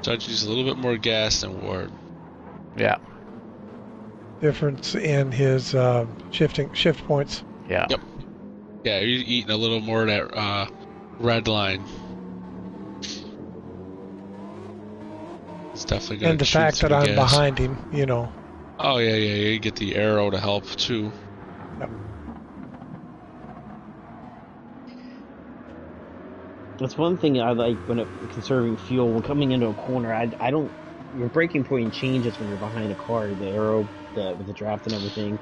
Judge uses a little bit more gas than Ward. Yeah. Difference in his shift points. Yeah. Yep. Yeah, you're eating a little more of that red line. It's definitely going to. And the fact that I'm behind him, you know. Oh yeah, you get the arrow to help too. Yep. That's one thing I like when conserving fuel. When coming into a corner, I don't. Your braking point changes when you're behind a car. The arrow, with the draft and everything.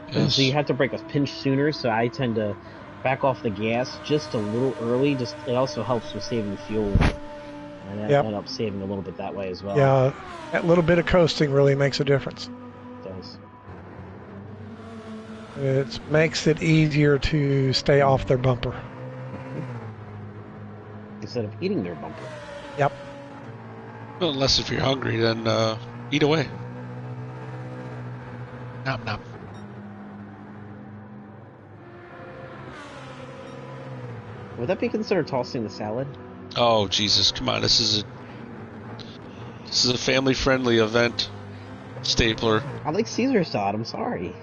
Yes. And so you have to brake a pinch sooner. So I tend to back off the gas just a little early. It also helps with saving fuel. And that ends up saving a little bit that way as well. Yeah, that little bit of coasting really makes a difference. It does. It makes it easier to stay off their bumper. Instead of eating their bumper. Yep. Well, unless if you're hungry, then eat away. Nom nom. Would that be considered tossing the salad? Oh Jesus! Come on, this is a family-friendly event. Stapler. I like Caesar salad. I'm sorry.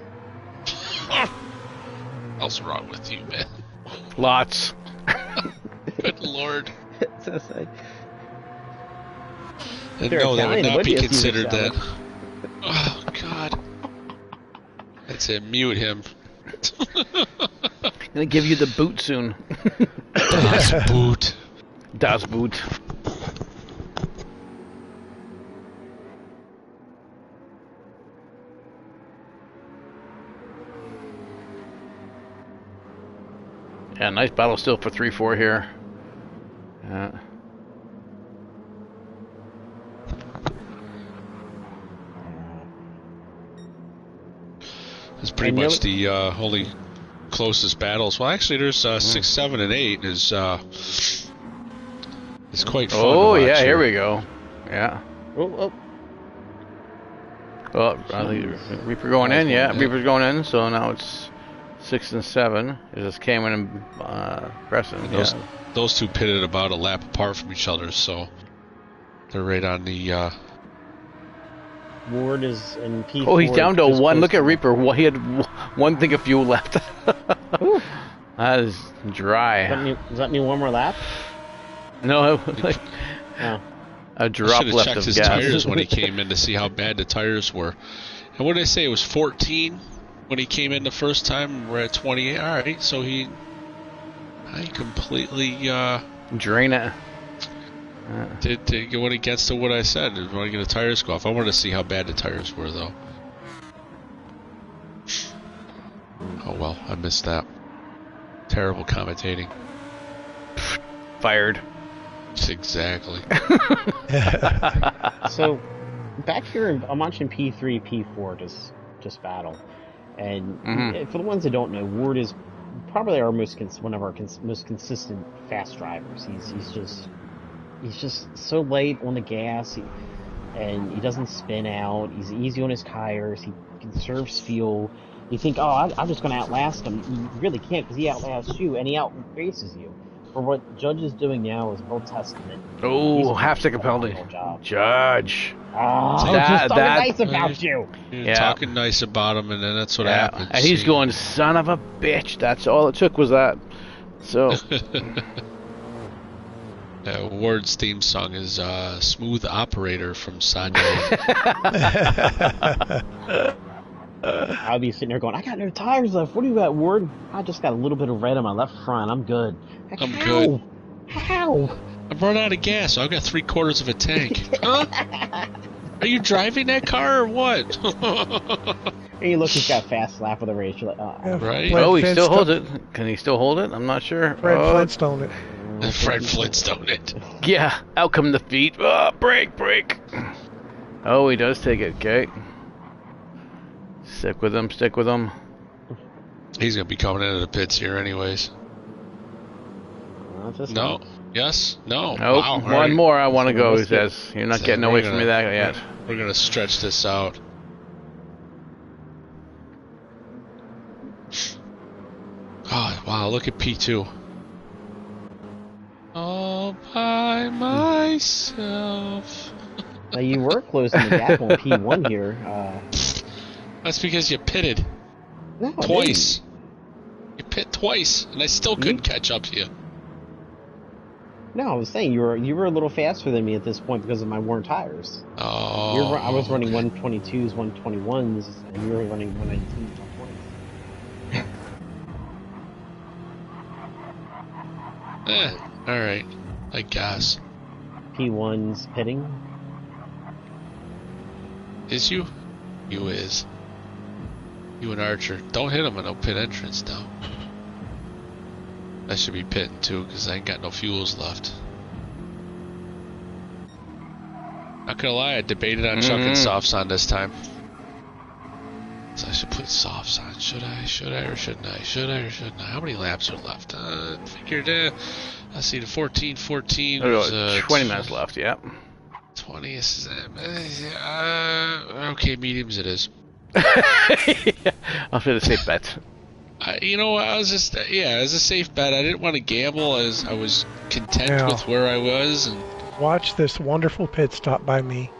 What's wrong with you, man? Lots. Good Lord. And no, that would not be considered that. Oh God. That's it. Mute him. Gonna give you the boot soon. Das Boot. Das Boot. Yeah, nice battle still for 3-4 here. Yeah. It's pretty much the only closest battles. Well, actually, there's 6, 7, and 8 is quite fun. Oh to watch yeah, here we go. Yeah. Oh. Well, I think Reaper going in. Yeah, Reaper's going in. So now it's 6 and 7. It just came in and Preston. Those two pitted about a lap apart from each other, so they're right on the. Ward is in P4. Oh, he's down to 1. Look at Reaper. He had 1 thing of fuel left. That is dry. Does that mean 1 more lap? No, like a drop left checked of his gas. tires when he came in to see how bad the tires were. And what did I say? It was 14 when he came in the first time. We're at 28. All right, so I completely drain it. It went against what I said. I want to get the tires go off. I wanted to see how bad the tires were, though. Oh well, I missed that. Terrible commentating. Fired. Exactly. So, back here, I'm watching P3, P4 just battle, and for the ones that don't know, Ward is probably our one of our most consistent fast drivers. He's just so light on the gas, and he doesn't spin out. He's easy on his tires. He conserves fuel. You think, oh, I'm just going to outlast him. You really can't, because he outlasts you, and he outraces you. For what Judge is doing now is real testament. Oh, half-second penalty. Judge. Oh, just talking nice about you. You're talking nice about him, and then that's what happens. And he's going, son of a bitch. That's all it took was that. So. Ward's theme song is Smooth Operator from Sanjay. I'll be sitting there going, I got no tires left. What do you got, Ward? I just got a little bit of red on my left front. I'm good. I'm good. How? I've run out of gas. I've got 3/4 of a tank. Huh? Are you driving that car or what? And you look, he's got a fast lap of the race. You're like, right? Oh, he still holds it. Can he still hold it? I'm not sure. Fred Flintstone it. Fred Flintstone it. Yeah, out come the feet. Oh, brake. Oh, he does take it. Okay. Stick with him. He's going to be coming into the pits here anyways. No. One. Yes. No. Nope. Wow, one more I want to go, he says. You're not getting away from me that yet. We're going to stretch this out. Oh, wow, look at P2. All by myself. Now, you were closing the gap on P1 here. That's because you pitted. No, twice. You pit twice, and I still couldn't catch up to you. No, I was saying you were a little faster than me at this point because of my worn tires. Oh. I was running 122s, 121s, and you were running 119s, 120s. Alright. I guess. P1's pitting. Is you? You is. You and Archer. Don't hit him in no pit entrance, though. I should be pitting, too, because I ain't got no fuels left. Not gonna lie, I debated on chucking softs on this time. So I should put softs on. Should I or shouldn't I? How many laps are left? Figured, let's see, the 14. 20 minutes left, yep. 20 is, okay, mediums it is. I'm going to say bet. I was just, as a safe bet. I didn't want to gamble, as I was content with where I was. And watch this wonderful pit stop by me.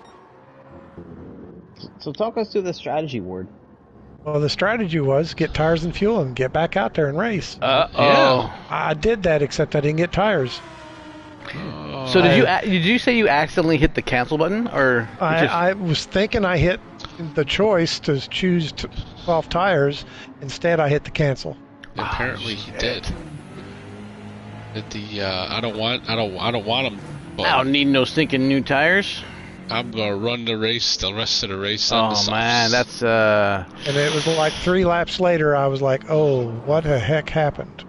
So talk us through the strategy, Ward. Well, the strategy was get tires and fuel and get back out there and race. Yeah. I did that, except I didn't get tires. So did you say you accidentally hit the cancel button, or? I was thinking I hit the choice to choose 12 tires. Instead, I hit the cancel. Apparently, he did. At the I don't want them. I don't need no stinking new tires. I'm gonna run the race, the rest of the race. Oh man, that's And it was like 3 laps later. I was like, "Oh, what the heck happened?"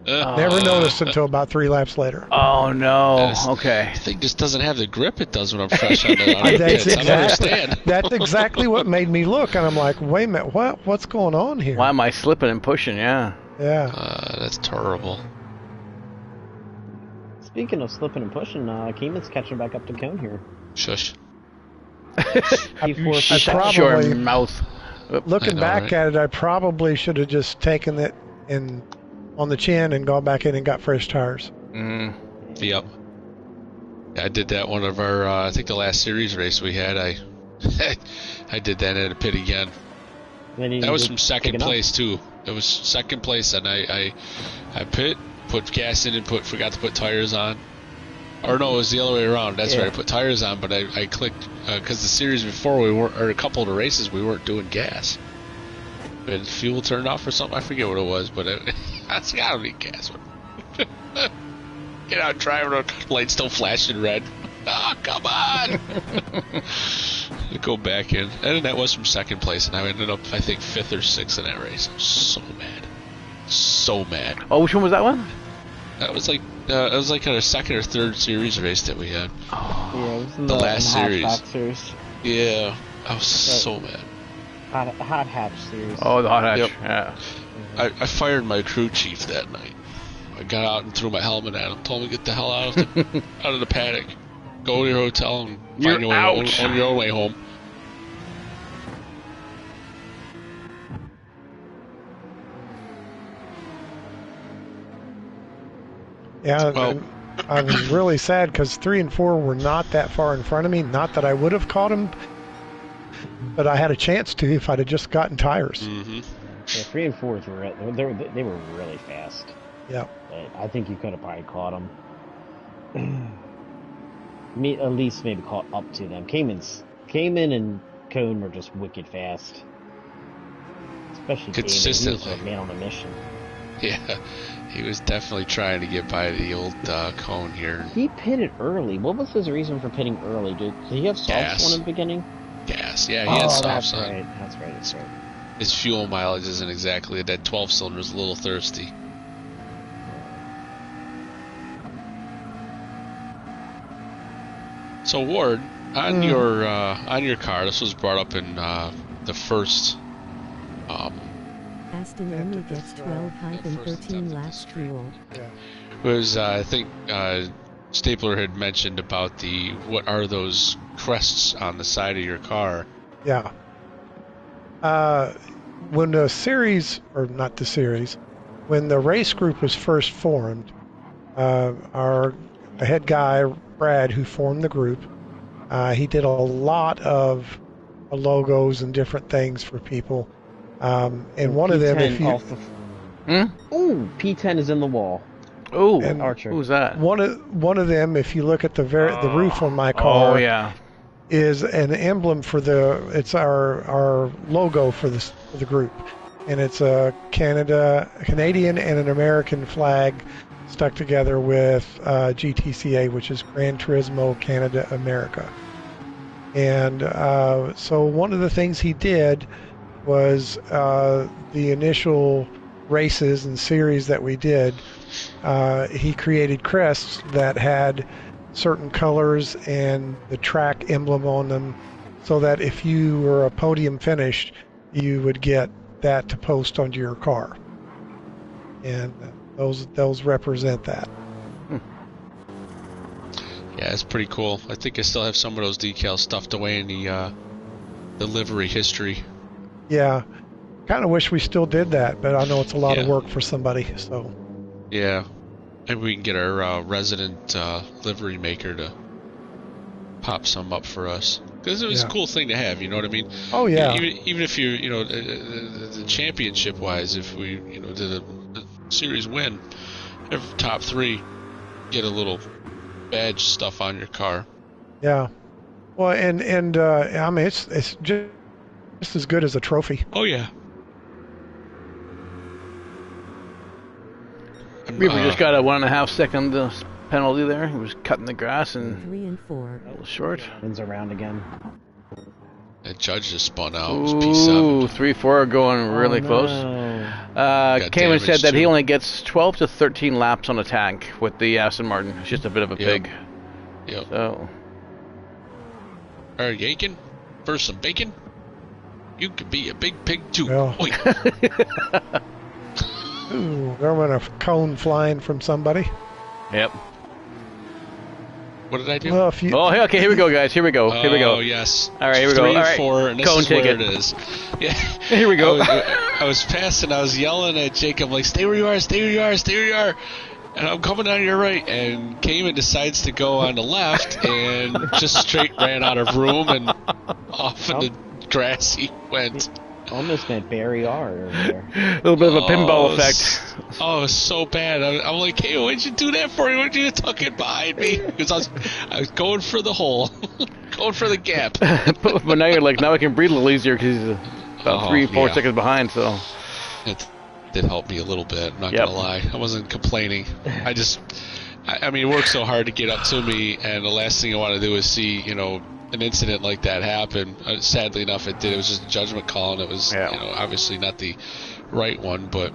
Never noticed until about 3 laps later. Oh no! Okay. I think this doesn't have the grip it does when I'm fresh on the pits. I don't understand. That's exactly what made me look, and I'm like, "Wait a minute, what's going on here?" Why am I slipping and pushing? Yeah. Yeah. That's terrible. Speaking of slipping and pushing, Keeman's catching back up to Cone here. Shush. Shut your mouth. Looking back at it, I probably should have just taken it on the chin and gone back in and got fresh tires. Yep. I did that one of our, I think the last series race we had, I did that at a pit again. That was from second place too. It was second place, and I pit, put gas in, and forgot to put tires on. Or no, it was the other way around. That's right. I put tires on, but I clicked because the series before or a couple of the races we weren't doing gas. And fuel turned off or something. I forget what it was, but it's gotta be gas. Get out, driving, light still flashing red. Oh, come on! Go back in. And that was from second place, and I ended up, I think, 5th or 6th in that race. I was so mad. So mad. Oh, which one was that one? That was like our second or third series race that we had. Oh. Yeah, it was in the last series. Yeah, I was so mad. Hot hatch series. Oh, the hot hatch. Yep. Yeah. I fired my crew chief that night. I got out and threw my helmet at him. Told him to get the hell out of the paddock. Go to your hotel and find your way on your own way home. Yeah, well, I was really sad because 3 and 4 were not that far in front of me. Not that I would have caught them, but I had a chance to if I'd have just gotten tires. Mm-hmm. Yeah, 3 and 4 they were really fast. Yeah. I think you could have probably caught them. At least maybe caught up to them. Cayman and Cone were just wicked fast. Especially consistently. Cayman. He was a man on a mission. Yeah, he was definitely trying to get by the old Cone here. He pitted early. What was his reason for pitting early? Did he have softs on in the beginning? Gas. Yeah, he had softs on. That's right. His fuel mileage isn't exactly that 12 cylinder is a little thirsty. So Ward, on your car, this was brought up in the first. Aston only gets 12-13 laps fuel. Yeah. Was I think Stapler had mentioned about what are those crests on the side of your car? Yeah. When the series, or not the series, when the race group was first formed, our head guy, Brad, who formed the group, he did a lot of logos and different things for people. And one of them, if you... Ooh, P10 is in the wall. Ooh, Archer. Who's that? One of them, if you look at the roof on my car, is an emblem for it's our logo for the group, and it's a Canadian and an American flag stuck together with GTCA, which is Gran Turismo Canada America. And so one of the things he did was the initial races and series that we did, he created crests that had certain colors and the track emblem on them, so that if you were a podium finish, you would get that to post onto your car. And those represent that. Yeah, it's pretty cool. I think I still have some of those decals stuffed away in the livery history. Yeah, kind of wish we still did that, but I know it's a lot of work for somebody. So. Yeah, maybe we can get our resident livery maker to pop some up for us, because it was a cool thing to have. You know what I mean? Oh yeah. Even if you the championship wise, if we did a series win, every top 3 get a little badge stuff on your car. Yeah. Well, and I mean it's just as good as a trophy. Oh yeah. Reaper just got a 1.5 second penalty there. He was cutting the grass and 3 and 4. a little short. Wins around again. That judge just spun out. It was Ooh, P7. 3-4 are going really close. Cayman said that he only gets 12 to 13 laps on a tank with the Aston Martin. It's just a bit of a pig. Yep. So. Are you yanking for some bacon? You could be a big pig too. Well. Ooh, there went a cone flying from somebody. Yep. What did I do? Well, okay, here we go, guys. Here we go. Oh, yes. All right, here we go. 3 All and right. 4, and this Cone is where ticket. it is. Yeah. Here we go. I was passing. I was yelling at Jacob, like, stay where you are, stay where you are, stay where you are. And I'm coming on your right, and Cayman decides to go on the left, and just straight ran out of room, and off in the grass he went. Almost meant Barry R over there. A little bit of a pinball effect. Oh, it was so bad. I'm like, hey, why'd you do that for me? Why'd you tuck it behind me? Because I was going for the hole. Going for the gap. But now you're like, now I can breathe a little easier because he's about 3-4 seconds behind, so. It did help me a little bit, I'm not going to lie. I wasn't complaining. I just I mean, he worked so hard to get up to me, and the last thing I want to do is see, an incident like that happen. Sadly enough, it did. It was just a judgment call, and it was, obviously not the right one, but,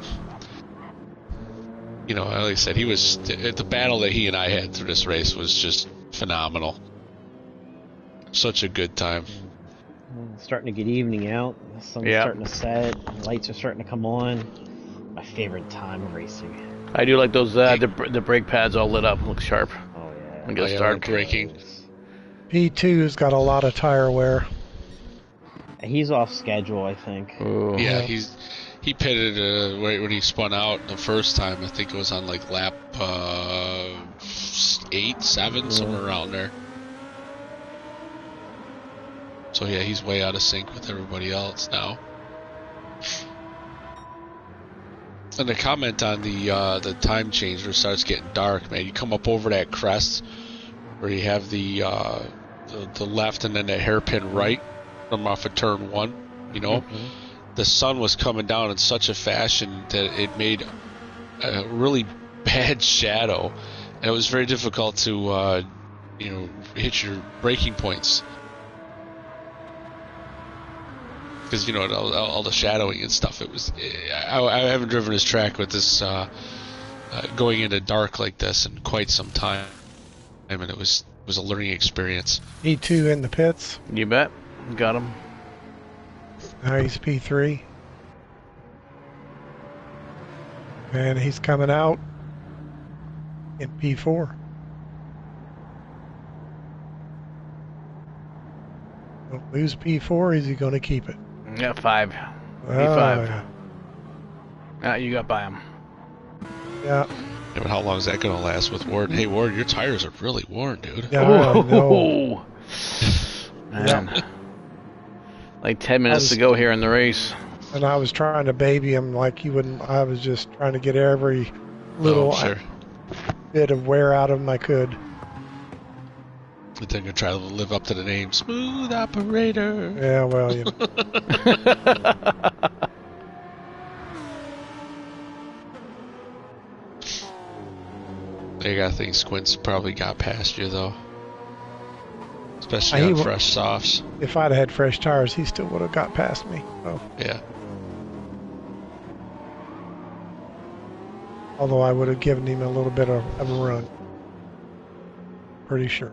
like I said, the battle that he and I had through this race was just phenomenal. Such a good time. It's starting to get evening out. The sun's starting to set. Lights are starting to come on. My favorite time of racing. I do like those, the brake pads all lit up, look sharp. Oh, yeah. And get started braking. P2's got a lot of tire wear. He's off schedule, I think. Ooh. Yeah, he pitted when he spun out the first time. I think it was on like lap 8, 7, somewhere around there. So yeah, he's way out of sync with everybody else now. And the comment on the time change where it starts getting dark, man. You come up over that crest where you have the left and then the hairpin right from off of turn 1. The sun was coming down in such a fashion that it made a really bad shadow, and it was very difficult to hit your braking points. Because all the shadowing and stuff. It was. I haven't driven this track with this going into dark like this in quite some time, and it was a learning experience. P2 in the pits. You bet. Got him. Now he's P3, and he's coming out in P4. Don't lose P4. Is he going to keep it? Yeah, 5. P5. You got by him. Yeah. Yeah, but how long is that going to last with Ward? Hey, Ward, your tires are really worn, dude. Yeah, no. Man. Like 10 minutes to go here in the race. And I was trying to baby him like he wouldn't. I was just trying to get every little bit of wear out of him I could. But then you try to live up to the name, Smooth Operator. Yeah, well, I gotta think Squint's probably got past you, though. Especially on fresh softs. If I'd had fresh tires, he still would have got past me. So. Yeah. Although I would have given him a little bit of a run. Pretty sure.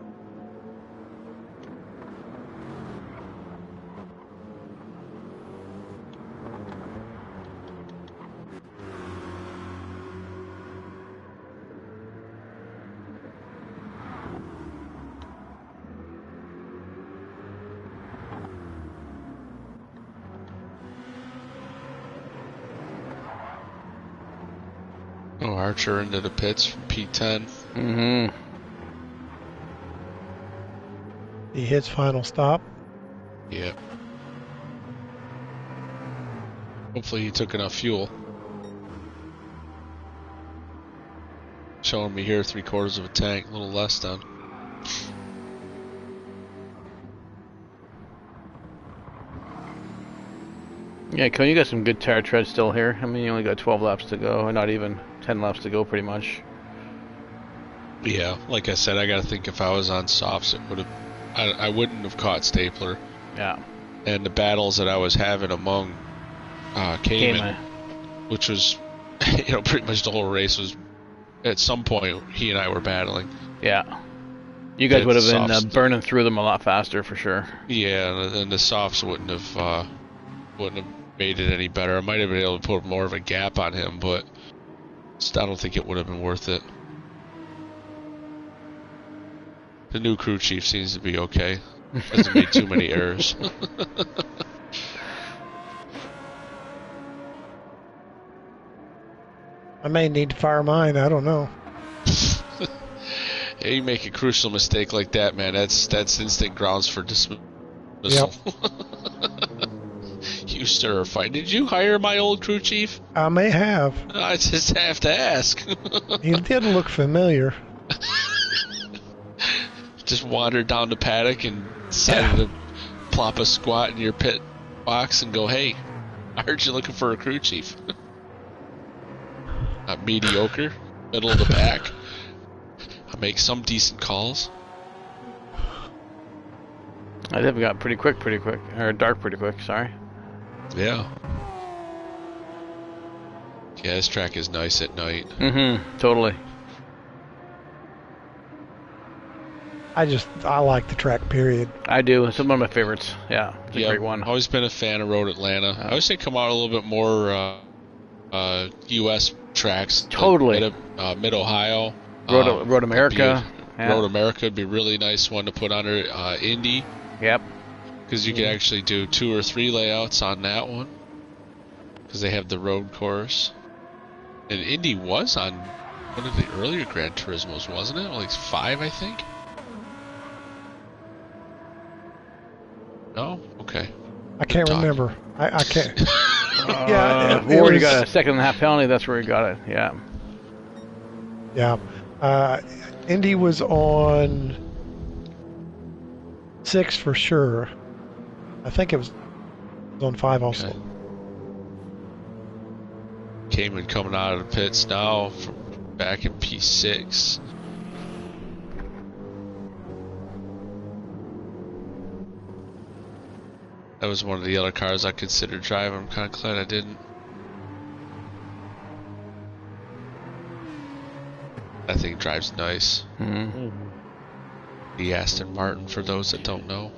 Oh, Archer into the pits from P10. Mm-hmm. He hits final stop. Yep. Hopefully he took enough fuel. Showing me here 3/4 of a tank, a little less than. Yeah, Cone, you got some good tire tread still here. I mean, you only got 12 laps to go, or not even 10 laps to go, pretty much. Yeah, like I said, I gotta think if I was on softs, it would have. I wouldn't have caught Stapler. Yeah. And the battles that I was having among Cayman, which was, pretty much the whole race was. At some point, he and I were battling. Yeah. You guys would have been burning through them a lot faster, for sure. Yeah, and the softs wouldn't have made it any better. I might have been able to put more of a gap on him, but I don't think it would have been worth it. The new crew chief seems to be okay. Hasn't made too many errors. I may need to fire mine. I don't know. Yeah, you make a crucial mistake like that, man. That's instant grounds for dismissal. Yep. You stir a fight. Did you hire my old crew chief? I may have. I just have to ask. He didn't look familiar. Just wandered down the paddock and decided to plop a squat in your pit box and go, "Hey, I heard you're looking for a crew chief." Not mediocre, middle of the pack. make some decent calls. I think we got pretty quick, or dark pretty quick. Sorry. Yeah. Yeah, this track is nice at night. Mm-hmm. Totally. I like the track, period. I do. It's one of my favorites. Yeah, it's a great one. I've always been a fan of Road Atlanta. I wish they'd come out a little bit more U.S. tracks. Totally. Like Mid-Ohio. Road America. Road America would be a really nice one to put under Indy. Yep. Because you could actually do 2 or 3 layouts on that one. Because they have the road course. And Indy was on one of the earlier Gran Turismos, wasn't it? Like 5, I think? No? Okay. I can't remember. I can't. Or you got a second and a half penalty, that's where you got it. Yeah. Yeah. Indy was on 6 for sure. I think it was on 5 also. Okay. Cayman coming out of the pits now from back in P6. That was one of the other cars I considered driving. I'm kind of glad I didn't. That thing drives nice. Mm-hmm. The Aston Martin, for those that don't know.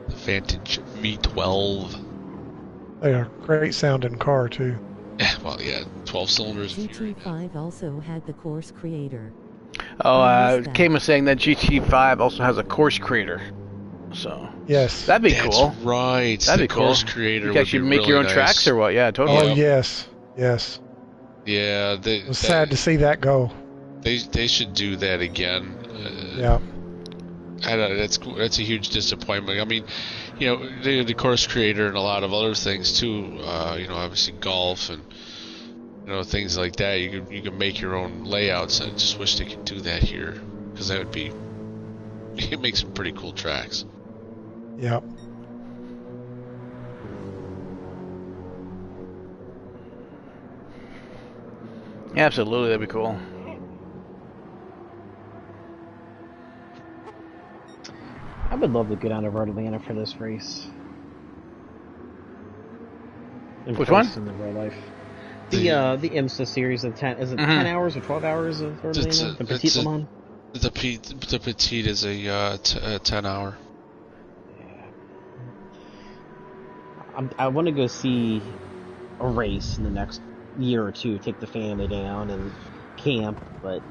The Vantage V12. They're a great sounding car too. Well, yeah, 12 cylinders. GT5 also had the course creator. Oh, Kane was saying that GT5 also has a course creator. So yes, that'd be cool. That's right. That'd be cool. Course creator. You can actually make your own tracks or what? Yeah, totally. Oh yes. Yeah, it was sad to see that go. They should do that again. Yeah. That's a huge disappointment. I mean, you know, the course creator and a lot of other things too. You know, obviously golf and you know things like that. You can make your own layouts. I just wish they could do that here because that would be. It makes some pretty cool tracks. Yep. Yeah, absolutely, that'd be cool. I would love to go down to Road Atlanta for this race. Which one? In the real life. The IMSA series of 10. Is it 10 hours or 12 hours of Road Atlanta? The Petit Le Mans? The Petit is a 10 hour. Yeah. I want to go see a race in the next year or two, take the family down and camp, but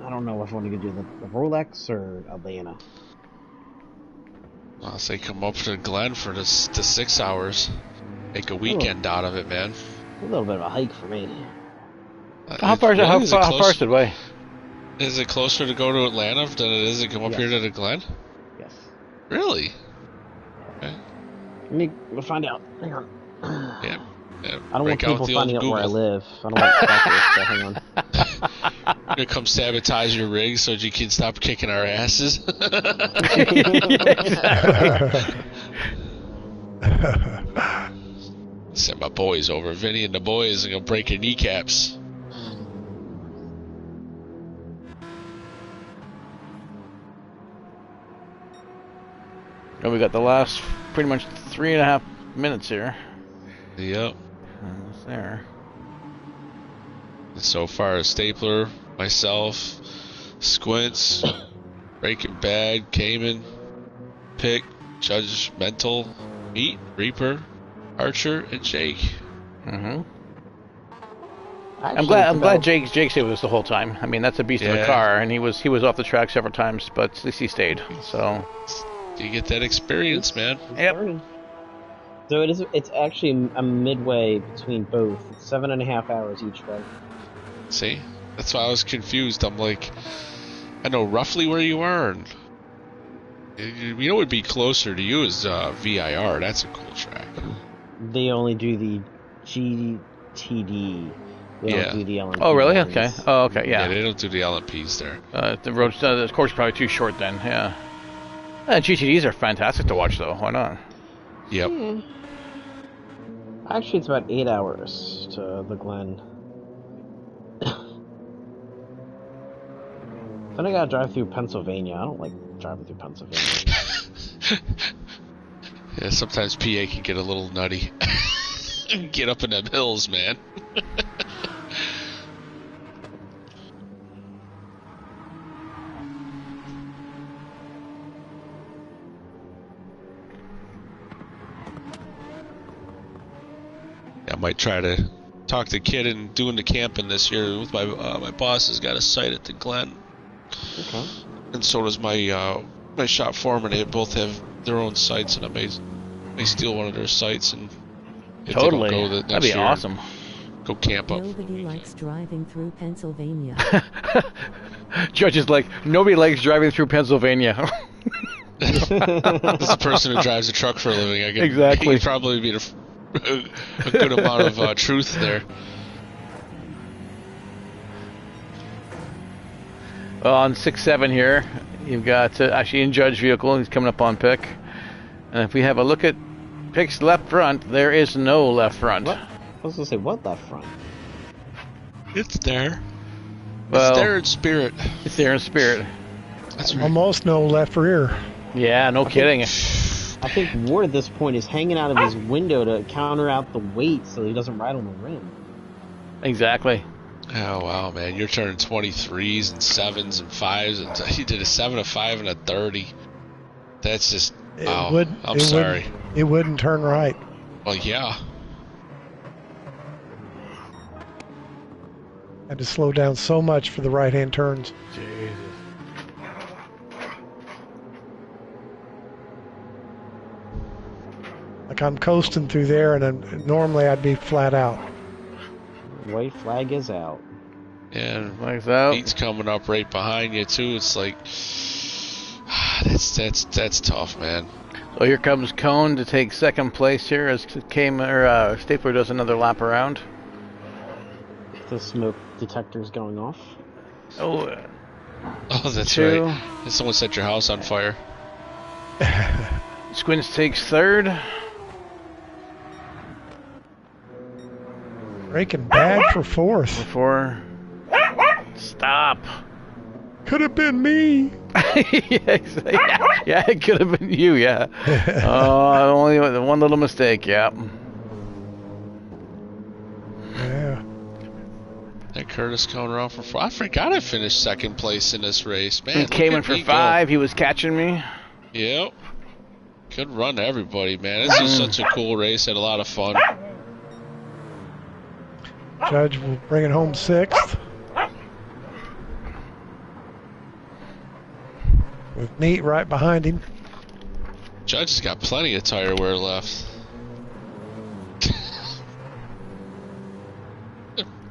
I don't know if I want to go do the Rolex or Atlanta. I'll say come up to Glen for the 6 hours. Make a weekend out of it, man. A little bit of a hike for me. How far is it away? Is it closer to go to Atlanta than it is to come up here to the Glen? Yes. Really? Okay. We'll find out. Hang on. Yeah. I don't want people finding out where I live. I don't want trackers, so hang on. You're gonna come sabotage your rig so you can stop kicking our asses. Send my boys over. Vinny and the boys are gonna break your kneecaps. And we got the last pretty much 3.5 minutes here. Yep. Almost there. So far, Stapler, myself, Squints, Breaking Bad, Cayman, Pick, Judgmental, Meat, Reaper, Archer, and Jake. Mm-hmm. I'm glad Jake stayed with us the whole time. I mean, that's a beast of a car, and he was off the track several times, but at least he stayed. So you get that experience, man. Yep. So it's actually a midway between both. It's 7.5 hours each way. See? That's why I was confused. I'm like, I know roughly where you are, and you know what would be closer to you is VIR. That's a cool track. They only do the GTD. They don't do the LMP. Oh, really? Okay. Oh, okay, yeah. Yeah, they don't do the LMPs there. The course is probably too short then, yeah. GTDs are fantastic to watch, though. Why not? Yep. Yeah. Actually, it's about 8 hours to the Glen. Then I gotta drive through Pennsylvania. I don't like driving through Pennsylvania. Yeah, sometimes PA can get a little nutty. Get up in them hills, man. I might try to talk the kid into doing the camping this year. With my boss has got a site at the Glen. Okay. And so does my my shop foreman. They both have their own sites, and I may steal one of their sites and if totally. They don't go That'd be awesome. Go camp up. Nobody likes driving through Pennsylvania. Judge is like, nobody likes driving through Pennsylvania. This is the person who drives a truck for a living. I can, exactly. He'd probably be a good amount of truth there. Well, on 6-7 here, you've got actually in Judge vehicle. He's coming up on pick. And if we have a look at Pick's left front, there is no left front. What? I was gonna say, what left front? It's there. Well, it's there in spirit. It's there in spirit. That's right. Almost no left rear. Yeah, no kidding. I think Ward at this point is hanging out of his window to counter out the weight so he doesn't ride on the rim. Exactly. Oh wow, man! You're turning 23s and 7s and 5s, and you did a 7, a 5, and a 30. That's just. I'm sorry. It wouldn't turn right. Well, yeah. Had to slow down so much for the right-hand turns. Jesus. Like I'm coasting through there, and then normally I'd be flat out. White flag is out. And Flag's out. Pete's coming up right behind you too. It's like that's tough, man. So here comes Cone to take second place here as Stapler does another lap around. The smoke detector's going off. Oh, that's two. right. Did someone set your house on fire? Squints takes third. Breaking bad for fourth. Stop. Could have been me. Yeah, it could have been you, yeah. Only one little mistake, yeah. Yeah. That Curtis coming around for 4. I forgot I finished second place in this race, man. He came in for 5. He was catching me. Yep. Good run to everybody, man. This is such a cool race. Had a lot of fun. Judge will bring it home 6th. With Neat right behind him. Judge has got plenty of tire wear left.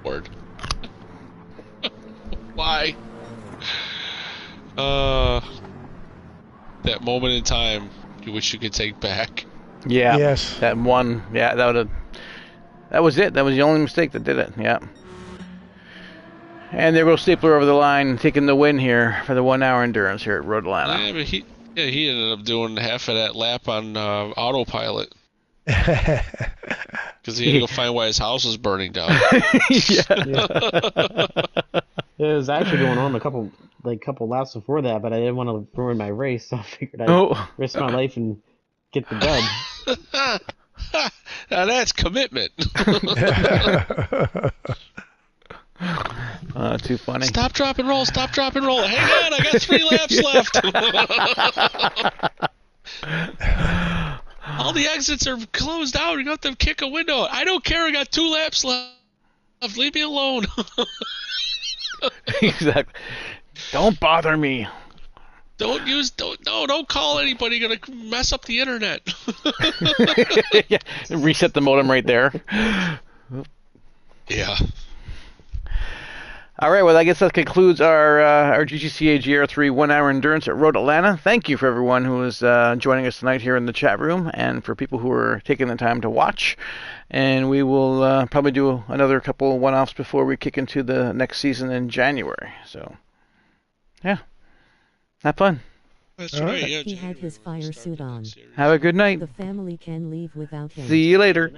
Word. Why? That moment in time you wish you could take back. Yeah. Yes. That one. Yeah, that was it. That was the only mistake that did it. Yeah. And there goes Stapler over the line, taking the win here for the 1 hour endurance here at Road Atlanta. Yeah, but he ended up doing half of that lap on autopilot. Because he had to go find why his house was burning down. Yeah. It was actually going on a couple laps before that, but I didn't want to ruin my race, so I figured I'd risk my life and get the dub. Now that's commitment. Too funny. Stop, drop, and roll. Stop, drop, and roll. Hang on, I got 3 laps left. All the exits are closed out. You got to kick a window. I don't care. I got 2 laps left. Leave me alone. Exactly. Don't bother me. Don't call anybody. You're gonna mess up the internet. Yeah, reset the modem right there. Yeah. All right, well, I guess that concludes our GTCA GR3 1 hour endurance at Road Atlanta. Thank you for everyone who is joining us tonight here in the chat room, and for people who are taking the time to watch. And we will probably do another couple one-offs before we kick into the next season in January. So, yeah, have fun. That's right. Yeah, He had his fire suit on. Have a good night. The family can leave without him. See you later.